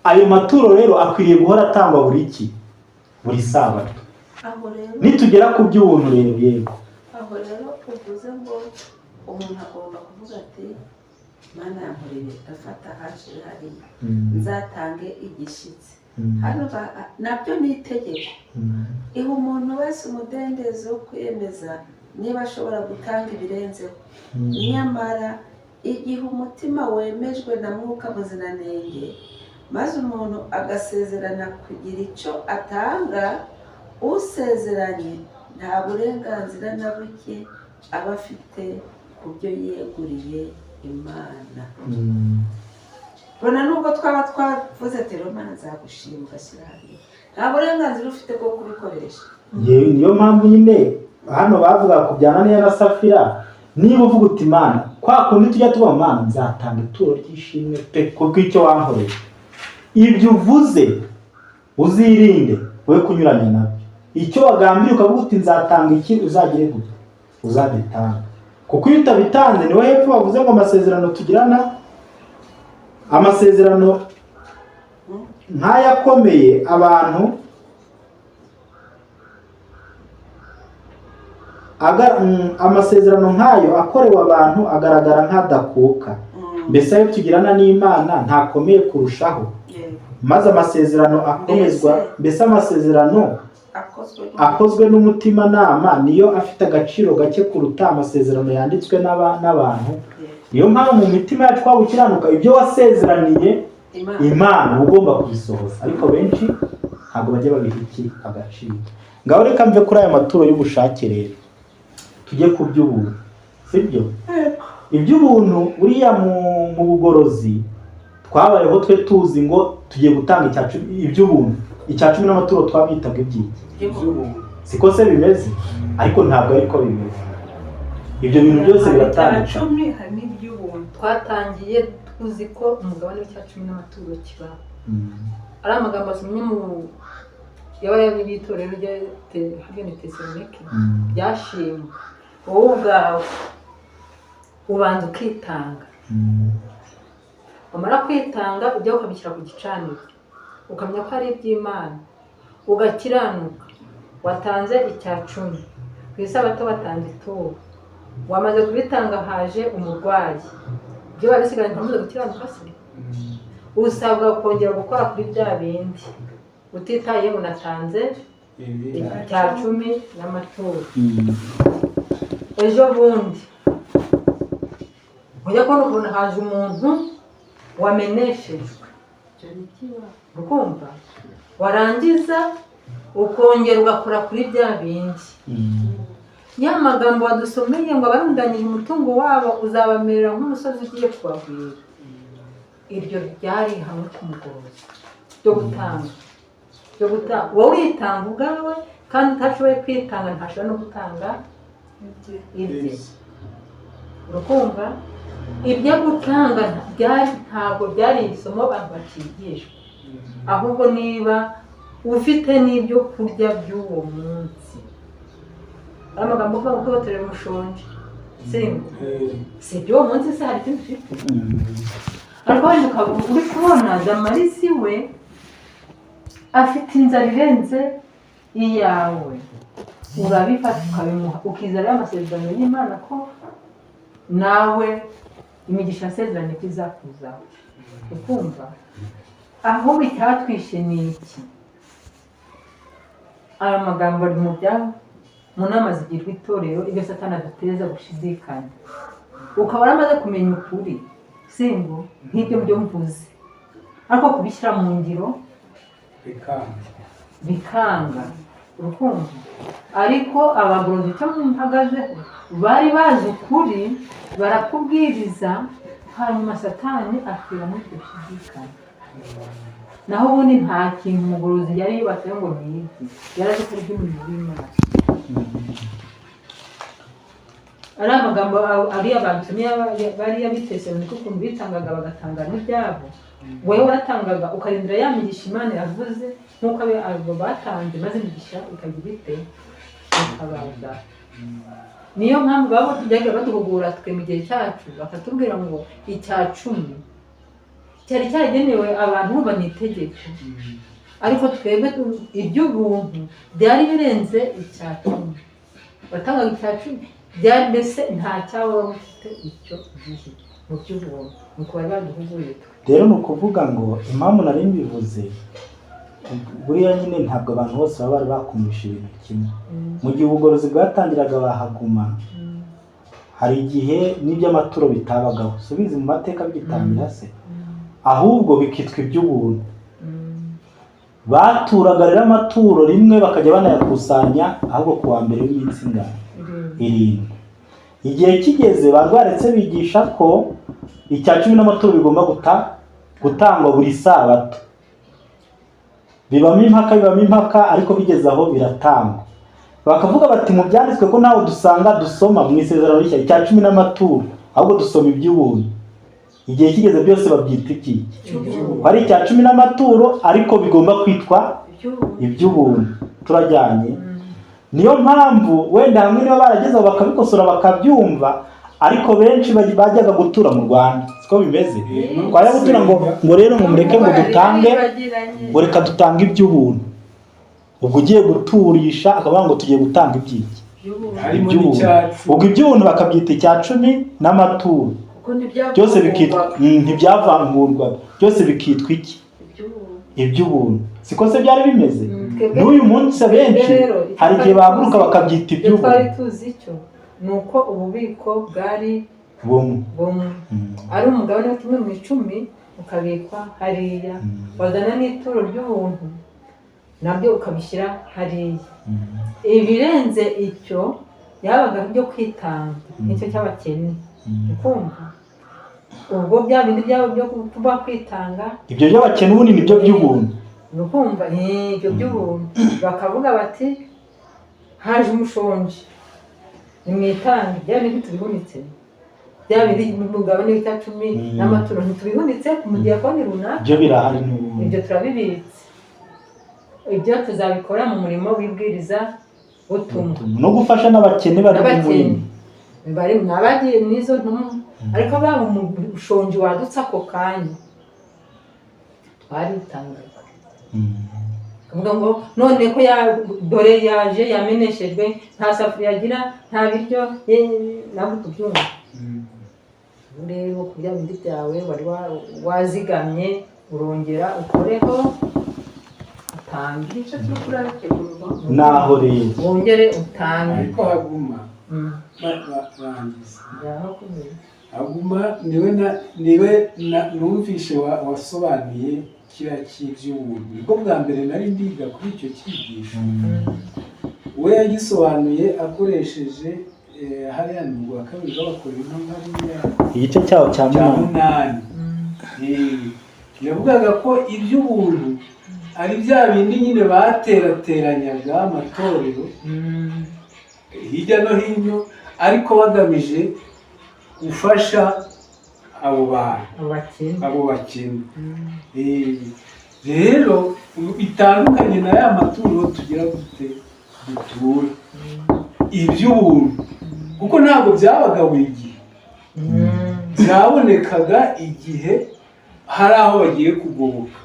Ayo maturo rero akwiriye guhora atangwa buri sabato. Nitugera ku by'ubuntu rero yego, aho rero uvuze ngo umuntu agomba kuvuga ati Mana yankoreye afata hashira hariya nzatange igishyitsi. Hano nabyo ni itegeko, iha umuntu wese umudendezo wo kwiyemeza niba ashobora gutanga ibirenzeho. Nyamara igihe umutima wemejwe na Mwuka Muziranenge maze umuntu agasezerana kugira icyo atanga, usezeranye nta burenganzira na buke aba afite ku byo yeguriye Imana. Bona nubwo twaba twavuze ati Imana nzagushima ugashyira hariya, nta burenganzira ufite bwo kubikoresha. Niyo mpamvu nyine hano bavuga kujyana n'iya na Safira. Niba uvuga uti Imana kwa kundi tujya tuba Imana nzatanga ituro ry'ishimwe pe kubw'icyo wankoreye, ibyo uvuze uzirinde we kunyuranya nabyo. Icyo wagambiriye ukavuga uti nzatanga iki, uzagire gute uzagitanga, kuko iyo utabitanze niwe hepfo bavuze ngo amasezerano tugirana, amasezerano nk'ayakomeye abantu amasezerano nk'ayo akorewe abantu agaragara nk'adakuka. Mbese ayo tugirana n'Imana ntakomeye kurushaho, maze amasezerano akomezwa, mbese amasezerano akozwe n'umutimanama niyo afite agaciro gake kuruta amasezerano yanditswe n'abantu. Niyo mpamvu mu mitima yacu twabukiranuka ibyo wasezeraniye Imana ugomba kubisohoza, ariko benshi ntabwo bajya babiha agaciro. Ngaho reka mve kuri aya maturo y'ubushake rero tujye ku by'ubuntu, sibyo? Iby'ubuntu buriya mu bugorozi twabayeho twe tuzi ngo tugiye gutanga iby'ubuntu. Icya 10 n'amaturo twabitaga iby'ubuntu, siko se bimeze? Ariko ntabwo ariko bimeze. Ibyo bintu byose biratandukanye. 10 hari n'iby'ubuntu twatangiye tuzi ko umugabane w'icya 10 n'amaturo kiba ari amagambo asomye mu y'abayani b'itorero rya Tesalonike byashimwe. Wowe ubwawe ubanza ukitanga, wamara kwitanga ujya ukabishyira ku gicaniro, ukamenya ko ari iby'Imana, ugakiranuka. Watanze icya 10 ku isabato, watanze ituro, wamaze kubitanga, haje umurwayi, ibyo wabisigaye ntimuze gukiranuka se, usabwa kongera gukora kuri bya bindi utitaye ngo natanze icya 10 n'amaturo. Ejo bundi ujya kubona haje umuntu wameneshejwe, ukumva warangiza ukongera ugakora kuri bya bindi. Ya magambo wadusomeye ngo abarundanyije umutungo wabo uzabamerera nk'umusozi ugiye kubagwira, iryo ryari hamwe kumugoroza byo gutanga. Wowe witanga ubwawe kandi utashoboye kwitanga ntashobora no gutanga ibye urukumva ibyo gutanga ntabwo byari isomo abantu bakigishwa, ahubwo niba ufite n'ibyo kurya by'uwo munsi, ari amagambo avuga ngo kwihotorera umushonji si iby'uwo munsi se hari ikindi ufite, ariko wenda ukaba uri kubona Damarisi we afite inzara irenze iyawe, urabifata ukabimuha ukizera amasezerano y'Imana ko nawe imigisha yasezeranye ko izakuzaho, ukumva aho bitatwishe ni iki? Aya magambo ari mu nama zigirwa itorero, ibyo Satani aduteza gushidikanya, ukaba waramaze kumenya ukuri simbo nk'ibyo byo mvuze, ariko kubishyira mu ngiro bikanga urukundo. Ariko abagorozi icyo mpagazeho bari bazi ukuri, barakubwiriza, hanyuma Satani akira muri iryo shidikanya. Naho ubundi nta kintu umugorozi yari yubatseho ngo ni iki, yari azi ko ari iby'umurimo w'Imana. Ari amagambo ari abantu bari yabitese niko ukuntu bitangaga bagatanga n'ibyabo, wowe waratangaga ukarindira ya migisha Imana yavuze nk'uko abo batanze, maze imigisha ikagira ite ikabaza. Niyo mpamvu baba tujyaga baduhugura twe mu gihe cyacu, bakatubwira ngo icya 10 cyari cyagenewe abantu bumva ni itegeko, ariko twebwe iby'ubuntu byari birenze icya 10, batangaga icya 10 byari mbese nta cyawe bafite icyo gihe mu by'ubuntu, nuko bari baduhuguye. Rero ni ukuvuga ngo impamvu nari mbivuze, buriya nyine ntabwo abantu bose baba bari bakumvisha ibintu kimwe. Mu gihe ubugorozi bwatangiraga bahaguma, hari igihe n'iby'amaturo bitabagaho, subizi mu mateka bigitangira se, ahubwo bikitwa iby'ubuntu. Baturaga rero amaturo rimwe bakajya banayakusanya ahubwo ku wa mbere w'iminsi ingana 7. Igihe kigeze barwaretse bigisha ko icya 10 n'amaturo bigomba gutangwa buri sabato. Bibamo impaka ariko bigeze aho biratangwa. Bakavuga bati mu byanditswe ko nawe dusoma mu isezerano rishya icya 10 n'amaturo, ahubwo dusoma iby'ubuntu. Igihe kigeze byose babyita iki? Hari icya 10 n'amaturo ariko bigomba kwitwa iby'ubuntu. Turajyanye. Niyo mpamvu wenda hamwe niba baragezeho bakabikosora bakabyumva, ariko benshi bajyaga gutura mu Rwanda siko bimeze. Twajya gutura ngo rero ngo mureke ngo dutange, ngo reka dutange iby'ubuntu. Ubwo ugiye guturisha akavuga ngo tugiye gutanga iby'iki? Iby'ubuntu. Ubwo iby'ubuntu bakabyita icya 10 n'amaturo. Byose bikitwa ntibyavangurwa, byose bikitwa iki? Iby'ubuntu. Siko se byari bimeze? N'uyu munsi benshi hari igihe bahaguruka bakabyita iby'ubuntu. Twari tuzi icyo nuko ububiko bwari bumwe, ari umugabane wa 10 ukabikwa hariya, wazana n'ituro ry'ubuntu nabyo ukabishyira hariya. Ibirenze icyo yabaga byo kwitanga, nicyo cy'abakene, ukumva ubwo bya bindi byabo byo kuba kwitanga, ibyo by'abakene ubundi nibyo by'ubuntu, ukumva ibyo by'ubuntu. Bakavuga bati haje umushonji nimwitange, bya bindi tubihunitse, bya bindi mugabane w'icya 10 n'amaturo ntitubihunitse ku mudiyakoni runaka, ibyo birahari n'ubundi, ibyo turabibitse. Ibyo tuzabikora mu murimo w'ibwiriza butumwa no gufasha n'abakene bari nabagiye nizo ntumwa. Ariko baba umushonji wadutse ako kanya twaritangaga, kuvuga ngo none ko dore yaje yameneshejwe, nta safuriya agira, nta biryo, nabwo tubyumva. Rero kurya bindi byawe wari wazigamye urongera ukoreho utange naho rero wongere utange, ariko haguma barangiza haguma niwe numvishe wasobanuye kiriya cy'iby'ubuntu. Nibwo bwa mbere nari ndiga kuri icyo cyigisho. We yagisobanuye akoresheje hariya ni ubwa kabiri b'abakora intumwa igice cyawo cya 8. yavugaga ko iby'ubuntu ari bya bindi nyine baterateranyaga amatorero hirya no hino ariko bagamije gufasha abo bantu abo bakene. Rero bitandukanye na ya maturo tugira dute dutura iby'ubuntu, kuko ntabwo byabaga buri gihe, byabonekaga igihe hari aho bagiye kugoboka,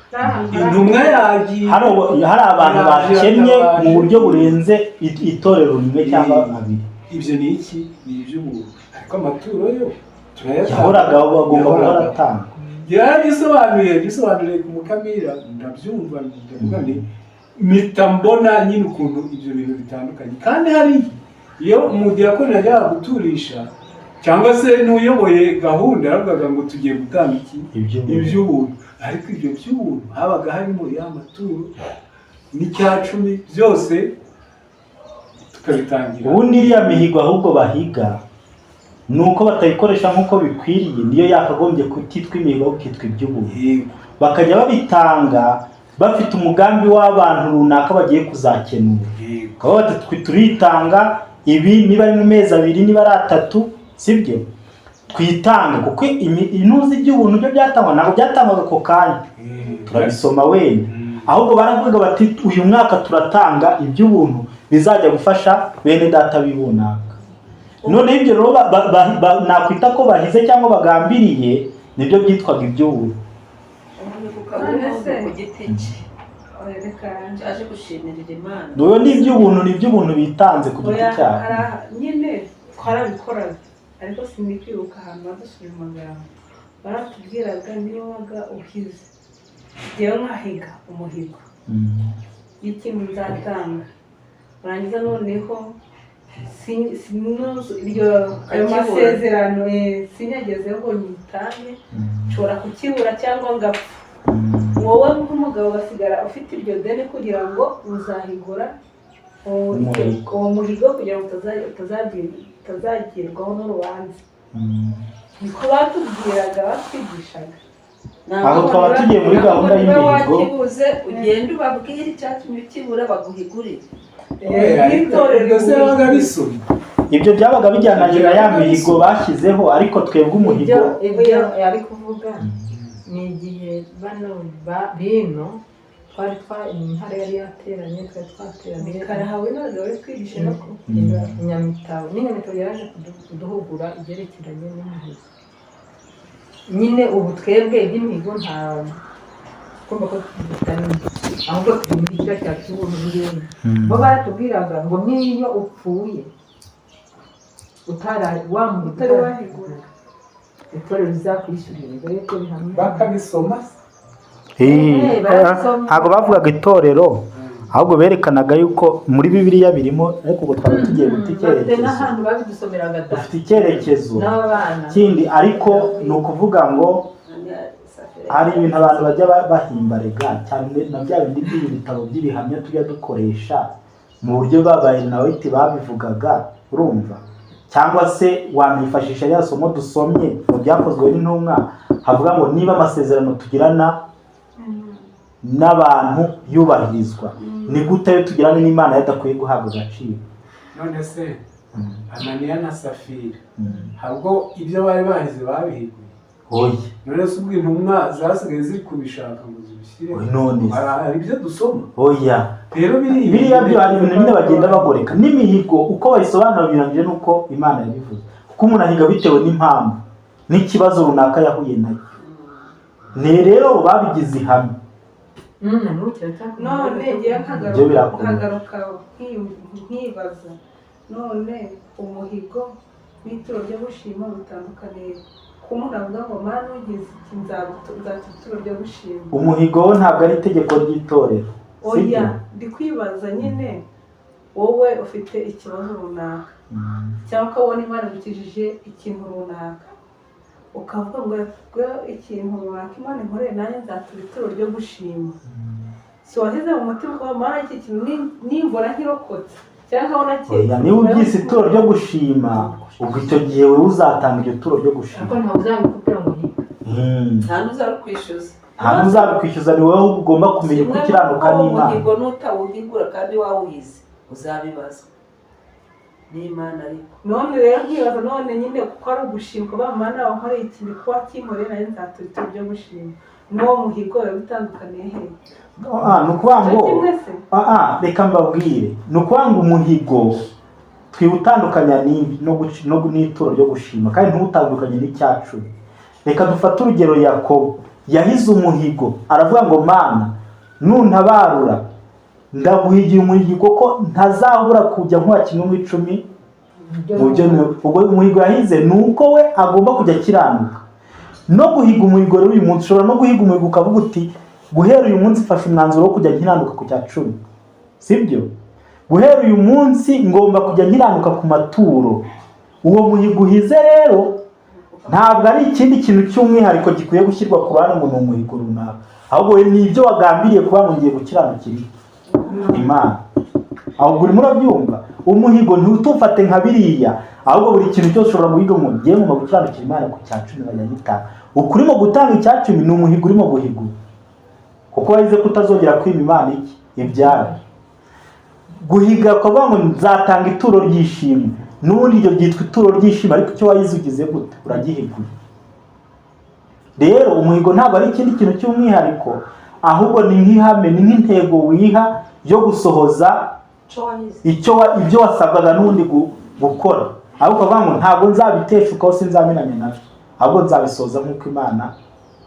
intumwa yagiye, hari abantu bakennye mu buryo burenze itorero rimwe cyangwa abiri. Ibyo ni iki? Ni iby'ubuntu. Ariko amaturo yo turayatanga, yahoraga agomba guhora atanga. gisobanuriye ku Mukamira, ndabyumva, ndavuga nti mpita mbona nyine ukuntu ibyo bintu bitandukanye. Kandi hari iyo umudiyakoni yajyaga guturisha cyangwa se n'uyoboye gahunda yaravugaga ngo tugiye gutanga iki? Iby'ubuntu. Ariko ibyo by'ubuntu habaga harimo ya maturo n'Icyacumi byose tukabitangira. Ubundi iriya mihigo ahubwo bahiga ni uko batayikoresha nk'uko bikwiriye, niyo yakagombye kutitwa imihigo kitwa iby'ubuntu. Bakajya babitanga bafite umugambi w'abantu runaka bagiye kuzakenura. Bakaba bati turitanga ibi, niba ari mu mezi 2 niba ari 3, sibyo? Twitanga kuko inuzi iby'ubuntu byo byatangwa ntabwo byatangwaga ako kanya, turabisoma wenda. Ahubwo baravuga bati uyu mwaka turatanga iby'ubuntu bizajya gufasha bene data bibunaka. None ibyo rero nakwita ko bahize cyangwa bagambiriye, nibyo byitwaga iby'ubuntu. Cyaje gushimirira Imana. Doyo ni iby'ubuntu bitanze ku giti cyabo. Nyine twarabikoraga ariko sinikwibuka ahantu badusubira amagambo. Baratubwiraga niyo waga uhize, jyewe nkahiga umuhigo y'ikintu nzatanga, urangiza noneho ayo masezerano sinyagezeho nyitange, nshobora kukibura cyangwa ngapfa. Wowe nk'umugabo ugasigara ufite iryo deni kugira ngo uzahigura uwo muhigo kugira ngo utazagirwaho n'urubanza. Niko batubwiraga, batwigishaga. Aho twaba tugiye muri gahunda y'imihigo, wakibuze ugenda ubabwire icyatumye ukibura baguhigurire. Ibyo byabaga bijyananye na ya mihigo bashyizeho, ariko twebwe umuhigo ibyo yari kuvuga ni igihe bino twari intare yari yateranye, twari twateranye karahawe ntabwo bari twigisha no Nyamitabo. N'inyamitabu yaje kuduhugura ibyerekeranye n'imihigo. Nyine ubu twebwe iby'imihigo nta kumva ko tutamenya, ahubwo turi mu gice cya cy'ubuntu n'ibindi. Bo baratubwiraga ngo niyo upfuye utari wahigura, itorero rizakwishyurira. Dore ko bihamye bakabisoma. ntabwo bavugaga itorero, ahubwo berekanaga yuko muri Bibiliya birimo, ariko ubwo twaba tugiye guta icyerekezo. n'ahantu babidusomeraga dufite icyerekezo n'abana kindi, ariko ni ukuvuga ngo hari ibintu abantu bajya bahimba rega cyane na bya bindi by'ibitabo by'ibihamya tujya dukoresha mu buryo babaye nawe babivugaga, urumva? Cyangwa se wanifashisha ya somo dusomye mu byakozwe n'intumwa, havuga ngo niba amasezerano tugirana n'abantu yubahirizwa, ni gute yo tugirana n'Imana yadakwiye guhabwa agaciro? None se Ananiya na Safira habwo ibyo bari bahize babihiguye? Oya. None se ubwo intumwa zasigaye ziri kubishaka ngo zibishyire? None hari ibyo dusoma? Oya. Rero biriya byo hari ibintu nyine bagenda bagoreka. N'imihigo uko bayisobanura birangije nuko Imana yabivuze, kuko umuntu ahiga bitewe n'impamvu n'ikibazo runaka yahuye nayo. Ni rero babigize ihame. none ngiye nkagaruka nkibaza, none umuhigo n'ituro ryo gushima bitandukaniye. Umuntu avuga ngo Mana ugize iki nzatuma ituro ryo gushima. Umuhigo wo ntabwo ari itegeko ry'itorero. Oya, ndi kwibaza nyine wowe ufite ikibazo runaka cyangwa ukabona Imana igukijije ikintu runaka, ukavuga ngo ikintu runaka Imana inkoreye nanjye nzatura ituro ryo gushima. Si wahize mu mutima ko Mana iki kintu nimbona nkirokotse cyangwa ubona Oya, niba ubyise ituro ryo gushima, ubwo icyo gihe wowe uzatanga iryo turo ryo gushima. ariko ntabwo uzabikubwira ngo nta n'uzabikwishyuza. Nta n'uzabikwishyuza, ni wowe ugomba kumenya uko ukiranuka n'Imana. Umuhigo n'utawuhigura kandi wawuhize uzabibazwa. n'Imana ariko none rero nkibaza none nyine kuko ari ugushimwa ba mana wankoreye ikintu kuba kimore nayo nzatura ituro ryo gushima n'uwo muhigo biba bitandukaniye he? ni ukuvuga ngo reka mbabwire, ni ukuvuga ngo umuhigo twiwutandukanya n'ituro ryo gushima kandi ntuwutandukanye n'icyacu. Reka dufate urugero, Yakobo yahize umuhigo aravuga ngo Mana nuntabarura ndaguhigiye umuhigo ko ntazabura kujya nkuwa 1/10 mu byo ubwo umuhigo yahize ni uko we agomba kujya akiranuka. No guhiga umuhigo rero uyu munsi ushobora no guhiga umuhigo ukavuga uti guhera uyu munsi fasha umwanzuro wo kujya nkiranuka ku cya 10, sibyo? Guhera uyu munsi ngomba kujya nkiranuka ku maturo. Uwo muhigo uhize rero ntabwo ari ikindi kintu cy'umwihariko gikwiye gushyirwa ku ruhande ngo ni umuhigo runaka, ahubwo ni ibyo wagambiriye kuba ngo ngiye gukiranukira Imana. Ahubwo urimo urabyumva, umuhigo ntutufate nka biriya, ahubwo buri kintu cyose ushobora guhiga ngo ngiye ngomba gukiranukira Imana ku cya 10 bajya ukurimo gutanga icya 10 ni umuhigo urimo guhigura, kuko wahize kutazongera kwima Imana ibyawe. Guhiga kuvuga ngo nzatanga ituro ry'ishimwe, n'ubundi iryo byitwa ituro ry'ishimwe, ariko icyo wahize ugize gute? Uragihiguye. Rero umuhigo ntabwo ari ikindi kintu cy'umwihariko, ahubwo ni nk'ihame, ni nk'intego wiha yo gusohoza ibyo wasabwaga n'undi gukora. Ahubwo ukavuga ngo ntabwo nzabiteshukaho, sinzamenanya nabyo, ahubwo nzabisoza nk'uko Imana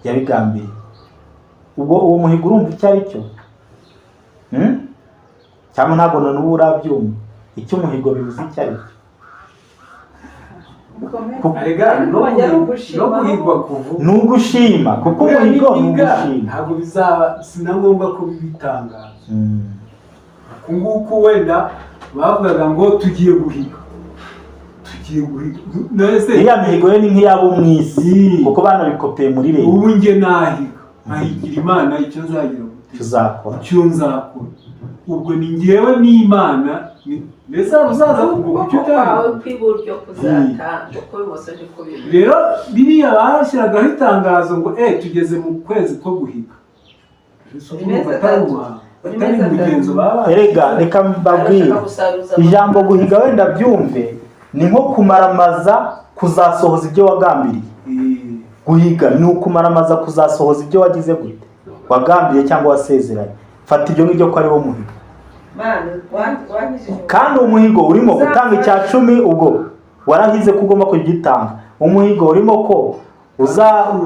yabigambiriye. Uwo muhigo urumva icyo ari cyo? Cyangwa ntabwo n'ubu urabyumva icyo umuhigo bivuze icyo ari cyo? no guhigwa kuvuga ni ugushima, kuko umuhigo ni ugushima, ntabwo bizaba sinagomba kubitangaza. Kunguku wenda bavugaga ngo tugiye guhiga nese iya mihigo ye ni nk'iyabo mu isi, kuko bana bikopeye muri leta. Ubu nge nahigira Imana icyo nzagira tuzakora, icyo nzakora, ubwo ni ngewe n'Imana. Mbese uzaza kuguha icyo utahawe kw'iburyo kuzatanga uko bimose niko biri. Rero biriya bashyiragaho itangazo ngo tugeze mu kwezi ko guhiga. Erega reka mbabwire, ijambo guhiga wenda byumve ni nko kumaramaza kuzasohoza ibyo wagambiriye. Guhiga ni ukumaramaza kuzasohoza ibyo wagize gute, wagambiriye cyangwa wasezeranye. Fata ibyo ngibyo ko ari wo muhigo. Kandi umuhigo urimo gutanga icya 10, ubwo warahize ko ugomba kugitanga. Umuhigo urimo ko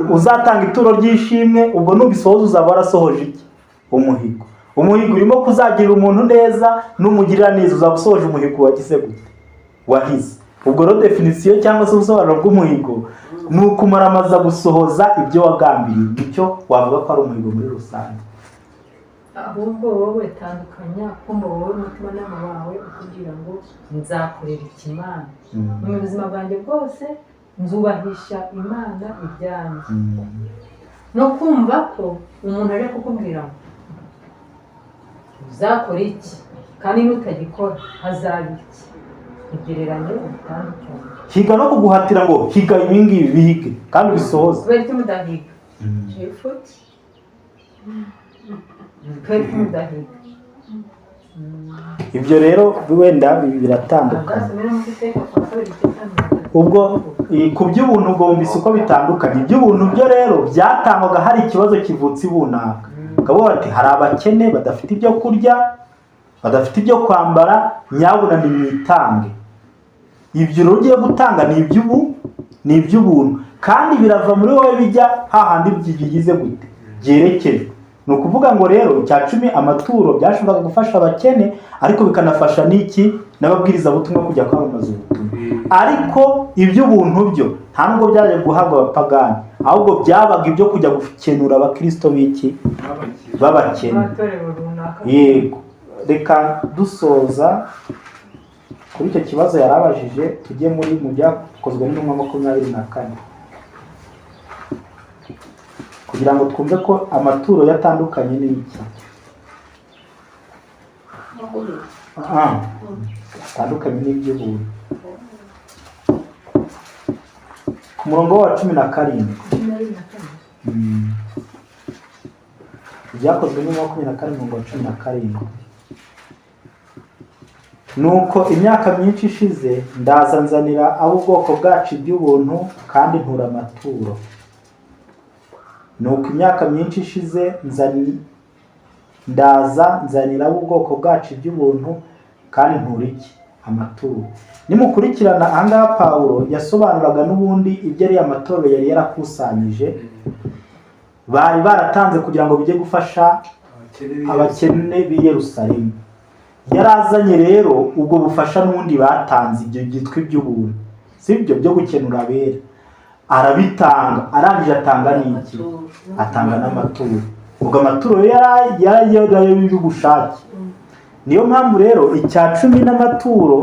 uzatanga ituro ry'ishimwe, ubwo nubisohoza uzaba warasohoje iki? Umuhigo. Umuhigo urimo kuzagirira umuntu neza, numugirira neza uzaba usohoje umuhigo wagize gute, wahize. Ubwo rero definition cyangwa se ubusobanuro bw'umuhigo ni ukumaramaza gusohoza ibyo wagambiriye. Icyo wavuga ko ari umuhigo muri rusange. Ahubwo wowe tandukanya kumva wowe umutima nama wawe ukubwira ngo nzakorera Imana mu buzima bwanjye bwose, nzubahisha Imana ibyanjye. No kumva ko umuntu ari kukubwira ngo uzakora iki kandi nutagikora hazaba iki, igereranye ubutandukanye. Higa no kuguhatira ngo higa ibingibi bihige kandi bisohoze. Kubera iki mudahiga? Ibyo rero wenda biratandukanye. Ubwo ku by'ubuntu ubwo wumvise uko bitandukanye. Iby'ubuntu byo rero byatangwaga hari ikibazo kivutse ibunaka. Ukabona bati hari abakene badafite ibyo kurya, badafite ibyo kwambara, nyabuna nimwitange. Ibyo rero ugiye gutanga ni iby'ubuntu, kandi birava muri wowe bijya hahandi byigize gute, byerekeye. Ni ukuvuga ngo rero cya 10 amaturo byashoboraga gufasha abakene, ariko bikanafasha n'iki n'ababwiriza butumwa kujya kwamamaza ubutumwa. Ariko iby'ubuntu byo nta nubwo byaje guhabwa abapagani, ahubwo byabaga ibyo kujya gukenura abakristo b'iki babakene. Yego, reka dusoza kuri icyo kibazo yarabajije, tujye mu byakozwe n'intumwa 24 kugira ngo twumve ko amaturo yatandukanye n'iki. Atandukanye n'iby'ubuntu. Ku murongo wa 17 byakozwe n'intumwa 24 umurongo wa 17 nuko imyaka myinshi ishize ndaza nzanira abo ubwoko bwacu iby'ubuntu kandi ntura amaturo. Nuko imyaka myinshi ishize ndaza nzanira abo ubwoko bwacu iby'ubuntu kandi ntura iki? Amaturo. Nimukurikirana ahangaha Pawulo yasobanuraga n'ubundi ibyo ari amaturo yari yarakusanyije bari baratanze kugira ngo bijye gufasha abakene b'i Yerusalemu. Yarazanye rero ubwo bufasha n'ubundi batanze ibyo byitwa iby'ubuntu, sibyo byo gukenura abera, arabitanga, arangije atanga n'iki? Atanga n'amaturo. Ubwo amaturo yari y'ubushake. Niyo mpamvu rero icya cumi n'amaturo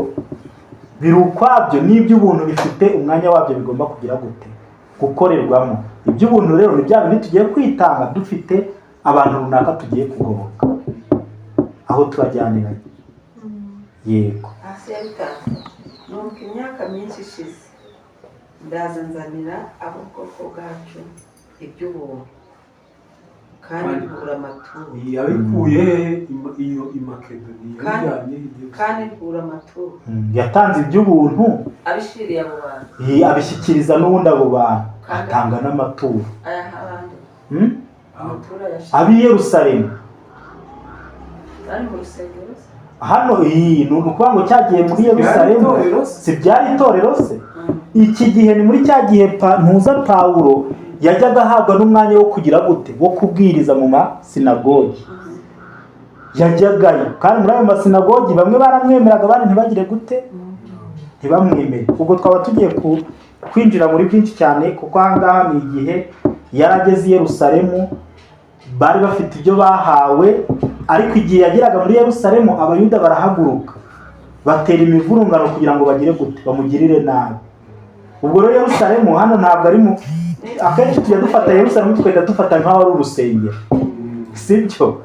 biri ukwabyo, n'iby'ubuntu bifite umwanya wabyo bigomba kugira gute? Gukorerwamo. Iby'ubuntu rero ni bya bindi tugiye kwitanga dufite abantu runaka tugiye kugoboka, aho turajyaniranye. Yego. hasi ya bitanu. Nuko imyaka myinshi ishize ndaza nzanira abo ubwoko bwacu iby'ubuntu kandi ntura amaturo. yabikuye iyo Makedoniya kandi ntura amaturo. Yatanze iby'ubuntu abishiriye abo bantu, abishyikiriza n'ubundi abo bantu, atanga n'amaturo. ayaha abandi amaturo ab'i Yerusalemu. bari mu rusengero se. Hano ni ukuvuga ngo cyagiye muri Yerusalemu, si byari itorero se? Iki gihe ni muri cya gihe ntuza Pawulo yajyaga ahabwa n'umwanya wo kugira gute? Wo kubwiriza mu masinagogi. Yajyagayo kandi muri ayo masinagogi bamwe baramwemeraga, abandi ntibagire gute? Ntibamwemere. Ubwo twaba tugiye kwinjira muri byinshi cyane, kuko ahangaha ni igihe yarageze i Yerusalemu, bari bafite ibyo bahawe, ariko igihe yageraga muri Yerusalemu abayuda barahaguruka batera imivurungano kugira ngo bagire gute? Bamugirire nabi. Ubwo rero Yerusalemu hano ntabwo ari akenshi tujya dufata Yerusalemu tukajya dufata nk'aho ari urusengero, sibyo?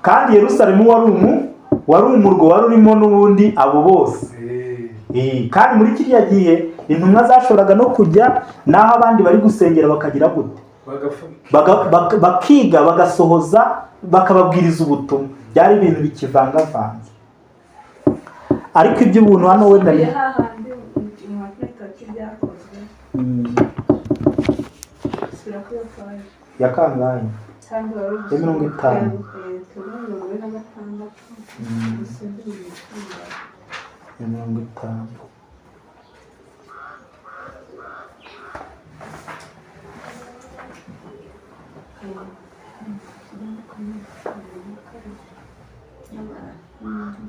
Kandi Yerusalemu wari umurwa wari urimo n'ubundi abo bose. Kandi muri kiriya gihe intumwa zashoboraga no kujya n'aho abandi bari gusengera bakagira gute? Bakiga, bagasohoza, bakababwiriza ubutumwa. Byari ibintu bikivangavanze. Ariko iby'ubuntu hano wenda ni hahandi inyuma y'itaki byakozwe. Sura kuri fayi. ya kangahe? Cyangwa Ya 50.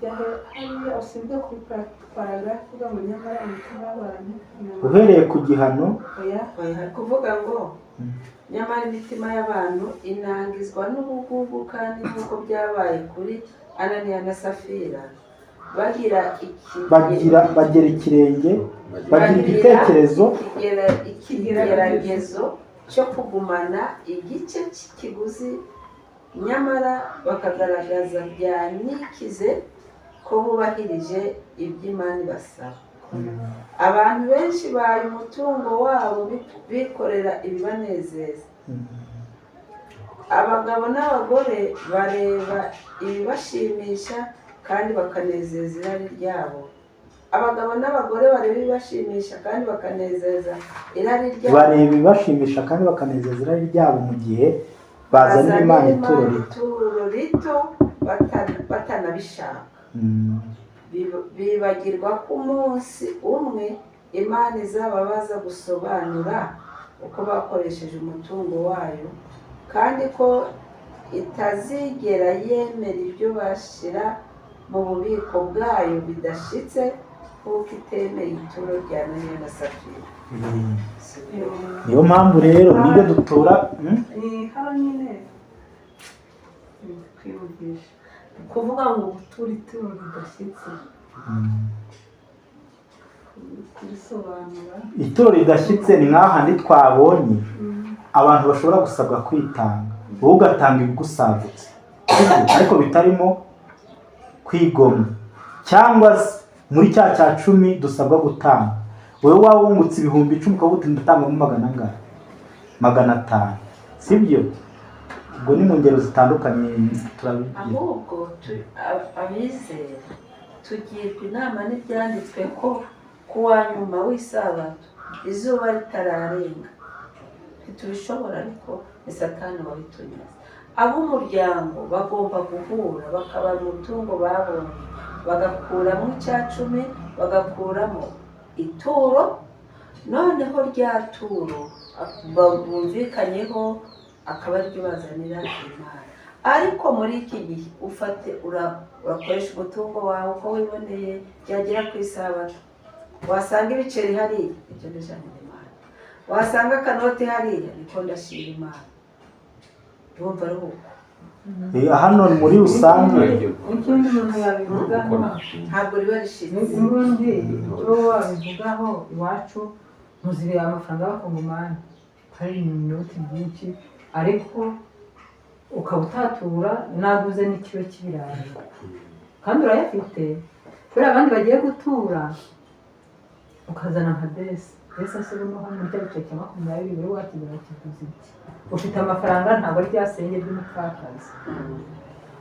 Ya 50. Uhereye ku gihano hari kuvuga ngo nyamara imitima y'abantu inangizwa n'ubugugu, kandi nk'uko byabaye kuri Ananiya na Safira bagera ikirenge, bagira ikigeragezo cyo kugumana igice cy'ikiguzi, nyamara bakagaragaza byanikize ko bubahirije iby'Imana basaba. Abantu benshi baye umutungo wabo bikorera ibibanezeza. Abagabo n'abagore bareba ibibashimisha kandi bakanezeza irari ryabo. Abagabo n'abagore bareba ibibashimisha kandi bakanezeza irari ryabo. Bareba ibibashimisha kandi bakanezeza irari ryabo mu gihe bazanira Imana ituro rito batanabishaka. Bibagirwa ko umunsi umwe Imana izababaza gusobanura uko bakoresheje umutungo wayo, kandi ko itazigera yemera ibyo bashyira mu bubiko bwayo bidashitse, kuko itemeye ituro rya Ananiya na Safira. Niyo mpamvu rero nibyo dutura hano nyine kwivugisha kuvuga ngo gutura ituro ridashyitse, kurisobanura. Ituro ridashyitse ni nk'ahandi twabonye abantu bashobora gusabwa kwitanga, wowe ugatanga ibigusagutse ariko bitarimo kwigomwa, cyangwa muri cya 10 dusabwa gutanga, wowe waba wungutse 10,000 ukavuga uti ndatangamo 500, sibyo? Ubwo ni mu ngero zitandukanye turabigira. Ahubwo abizera tugirwa inama n'ibyanditswe ko ku wa nyuma w'isabato izuba ritararenga. Ntitubishobora ariko ni Satani wabitunyuze. Ab'umuryango bagomba guhura bakaba mu mutungo babonye, bagakuramo icya 10, bagakuramo ituro, noneho rya turo bumvikanyeho akaba ariryo bazanira Imana. Ariko muri iki gihe urakoresha umutungo wawe uko wiboneye, byagera ku isabato wasanga ibiceri hariya, ibyo ndajyanira Imana. Wasanga akanoti hariya, niko ndashira Imana. Urumva ari uko. Hano muri rusange ikindi umuntu yabivugaho ntabwo riba rishize. ubundi icyo wabivugaho iwacu muziriye amafaranga y'abakongomani hari inoti byinshi, ariko ukaba utatura naguze n'ikiro cy'ibirayi kandi urayafite. Kubera abandi bagiye gutura ukazana nka desi asubira no hano muri cya gice cya 20 buri wakigura kiguzi iki. Ufite amafaranga ntabwo ari ryasenge ry'umupfakazi,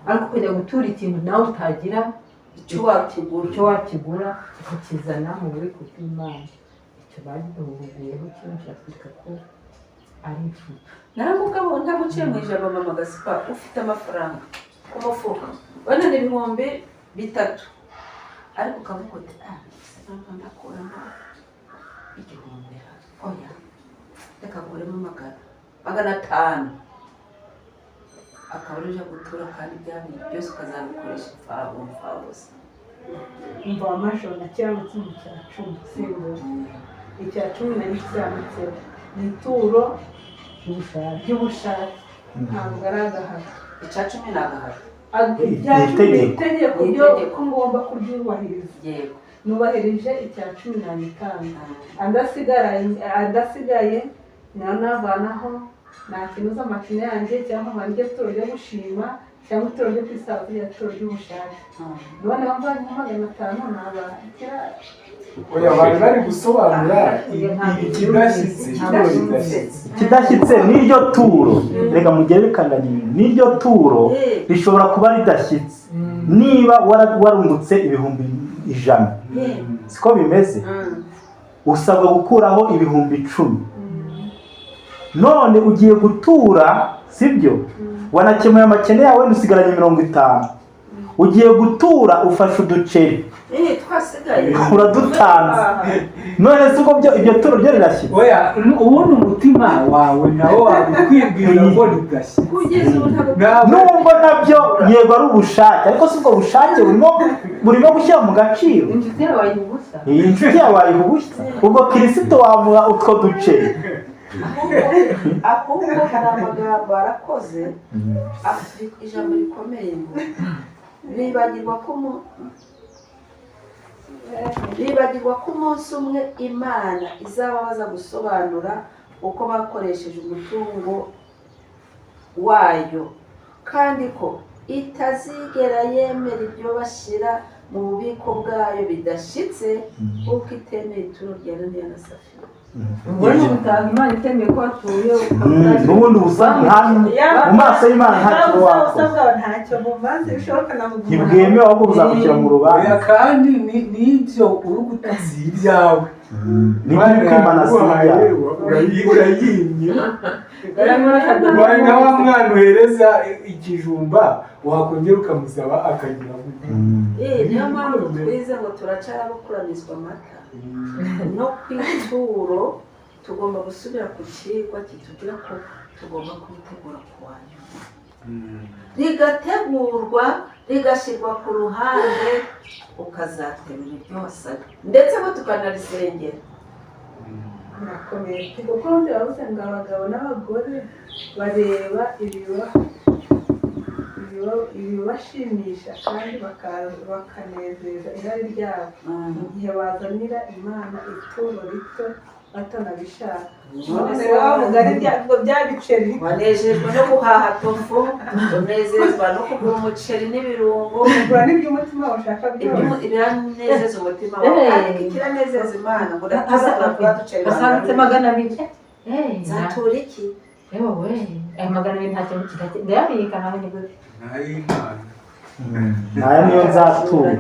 ariko kujya gutura ikintu nawe utagira icyo wakigura ukakizana mu buri kubw'Imana, icyo bagihuguyeho cyinshi Afurika ko ari ifu. Naramugabo ntaguciye mu ijambo mama Gasipa, ufite amafaranga ku mufuka wenda ni 3,000, ariko ukavuga uti ndakuramo 1,000, oya reka nguremo 500, akaba uje gutura kandi byabindi byose ukazabikoresha imfabusa. umva amashoni cyangwa ikintu cya 10 simbo icya 10 nari cyanditse ni ituro ry'ubushake, ntabwo ari agahato. Icya 10 ni agahato. Itegeko ryo ko ngomba kuryubahiriza. Yego. Nubahirije icya 15, adasigaye navanaho nakinuza amacumi yanjye, cyangwa nkanjye ituro ryo gushima, cyangwa ituro ryo kwisabato rya ituro ry'ubushake. Noneho mvanye 500 nabakira. Oya bari bari gusobanura ikidashyitse n'iryo turo. Reka mugerekane n'iryo turo rishobora kuba ridashyitse niba warungutse 100,000, siko bimeze. Usabwa gukuraho 10,000. None ugiye gutura, sibyo? Wanakemuye amakene yawe usigaranye 50. Ugiye gutura ufashe uduceri, twasigaye uradutanze. None se ubwo ibyo turo ryo rirashyitse? Oya ubundi umutima wawe nawo wabikwibwira ngo ridashye. kugeza ubu Nubwo nabyo yego ari ubushake, ariko si ubwo bushake burimo gushyira mu gaciro. inshuti yawe wayibusa. Iyi inshuti yawe wayihubushya, ubwo Kristo wamuha utwo duceri. ahubwo hari amagambo arakoze, ijambo rikomeye ngo bibagirwa ko umunsi umwe Imana izababaza gusobanura uko bakoresheje umutungo wayo, kandi ko itazigera yemera ibyo bashyira mu bubiko bwayo bidashyitse, kuko itemeye ituro rya Ananiya na Safira. Ubona ubutaha Imana itemeye ko watuye n'ubundi usanga mu maso y'Imana ntacyo wakoze, ntacyo mumaze bishoboka na muguma ntibwemewe ahubwo buzagushyira mu rubanza. Kandi n'ibyo uri gutasi ibyawe N'ibyo kwimana si ibyawe. urayimye. Wari wa mwana uhereza ikijumba wakongera ukamusaba akagira niyo mpamvu twize ngo turacyarabukuranizwa amata. No ku ituro tugomba gusubira ku kigwa kitubwira ko tugomba kubitegura ku wa nyuma, rigategurwa rigashyirwa ku ruhande, ukazaterura ibyo wasabye ndetse bo tukanarisengera. nakomeye kuko byavuze ngo abagabo n'abagore bareba ibibashimisha kandi bakanezeza irari ryabo mu gihe bazanira Imana ituro rito batanabishaka. None mugari bya biceri wanejejwe no guhaha tofu, unezezwa no kugura umuceri n'ibirungo, ugura n'iby'umutima washaka byose. Biranezeza umutima wawe, ariko ikiranezeza Imana ngo ndakuzanira kuba duceri asabitse 200. nzatura iki? Yewe we, 200 ntacyo ndayabika ntabwo niguze. n'ay'Imana. ntaya niyo nzatura.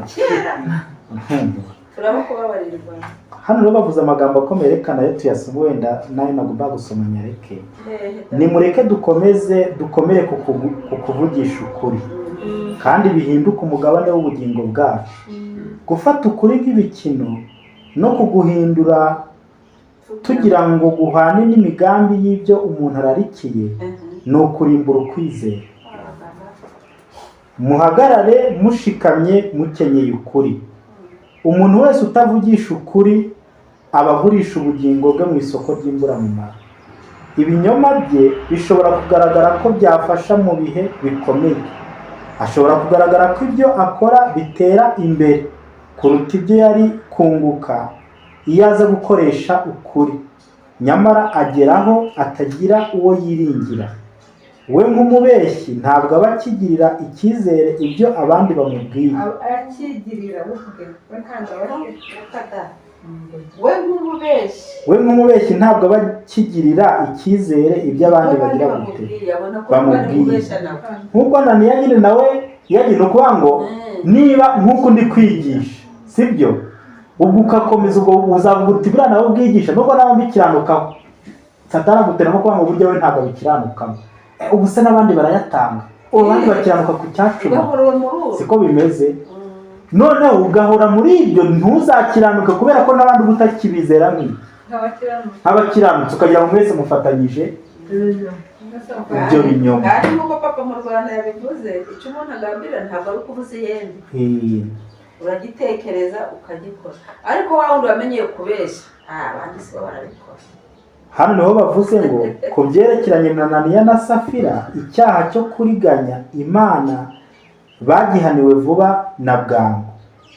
turaba kubabarirwa. Hano rero bavuze amagambo akomeye, reka nayo tuyasoma wenda nayo nagomba gusoma nyareke. Nimureke dukomere ku kuvugisha ukuri kandi bihinduka umugabane w'ubugingo bwacu. Gufata ukuri nk'ibikino no kuguhindura tugira ngo guhane n'imigambi y'ibyo umuntu ararikiye ni ukurimbura ukwizera. Muhagarare mushikamye mukenyeye ukuri. Umuntu wese utavugisha ukuri aba agurisha ubugingo bwe mu isoko ry'imburamumaro. Ibinyoma bye bishobora kugaragara ko byafasha mu bihe bikomeye. Ashobora kugaragara ko ibyo akora bitera imbere kuruta ibyo yari kunguka iyo aza gukoresha ukuri. Nyamara ageraho atagira uwo yiringira. We nk'umubeshyi ntabwo aba akigirira icyizere ibyo abandi bamubwiye. Akigirira uvuge we ntabwo aba we nk'umubeshyi ntabwo aba akigirira icyizere ibyo abandi bagira gute bamubwiye. Nk'uko Ananiya nyine nawe yagiye ukuvuga ngo niba nk'uko ndi kwigisha sibyo, ubwo ugakomeza ubwo uzavuga uti buriya nawe ubwigisha nubwo nawe mbikiranukaho. Satani agutera nko kuvuga ngo burya we ntabwo abikiranukamo. Ubu se n'abandi barayatanga, abandi bakiranuka ku cyacumi. Siko bimeze. Noneho ugahora muri ibyo ntuzakiranuka kubera ko n'abandi ubutakibizera nk'abakiranutse ukagira ngo mwese mufatanyije ibyo binyoma. Kandi nk'uko papa mu Rwanda yabivuze, icyo umuntu agambirira ntabwo ari ukuvuza ihembe. Uragitekereza ukagikora, ariko wa wundi wamenyeye kubeshya abandi si bo barabikora. Hano niho bavuze ngo ku byerekeranye na Ananiya na Safira, icyaha cyo kuriganya Imana bagihaniwe vuba na bwangu.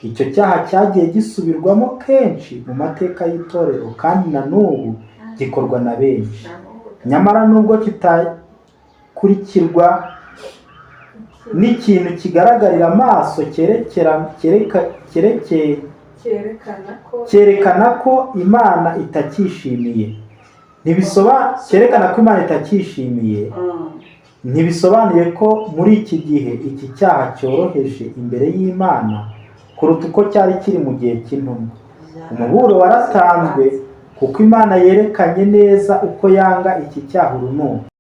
Icyo cyaha cyagiye gisubirwamo kenshi mu mateka y'itorero kandi na n'ubu gikorwa na benshi. Nyamara nubwo kitakurikirwa n'ikintu kigaragarira amaso cyerekana ko Imana itakishimiye. Cyerekana ko Imana itakishimiye. Ntibisobanuye ko muri iki gihe iki cyaha cyoroheje imbere y'Imana kuruta uko cyari kiri mu gihe cy'intumwa. Umuburo waratanzwe kuko Imana yerekanye neza uko yanga iki cyaha urunuka.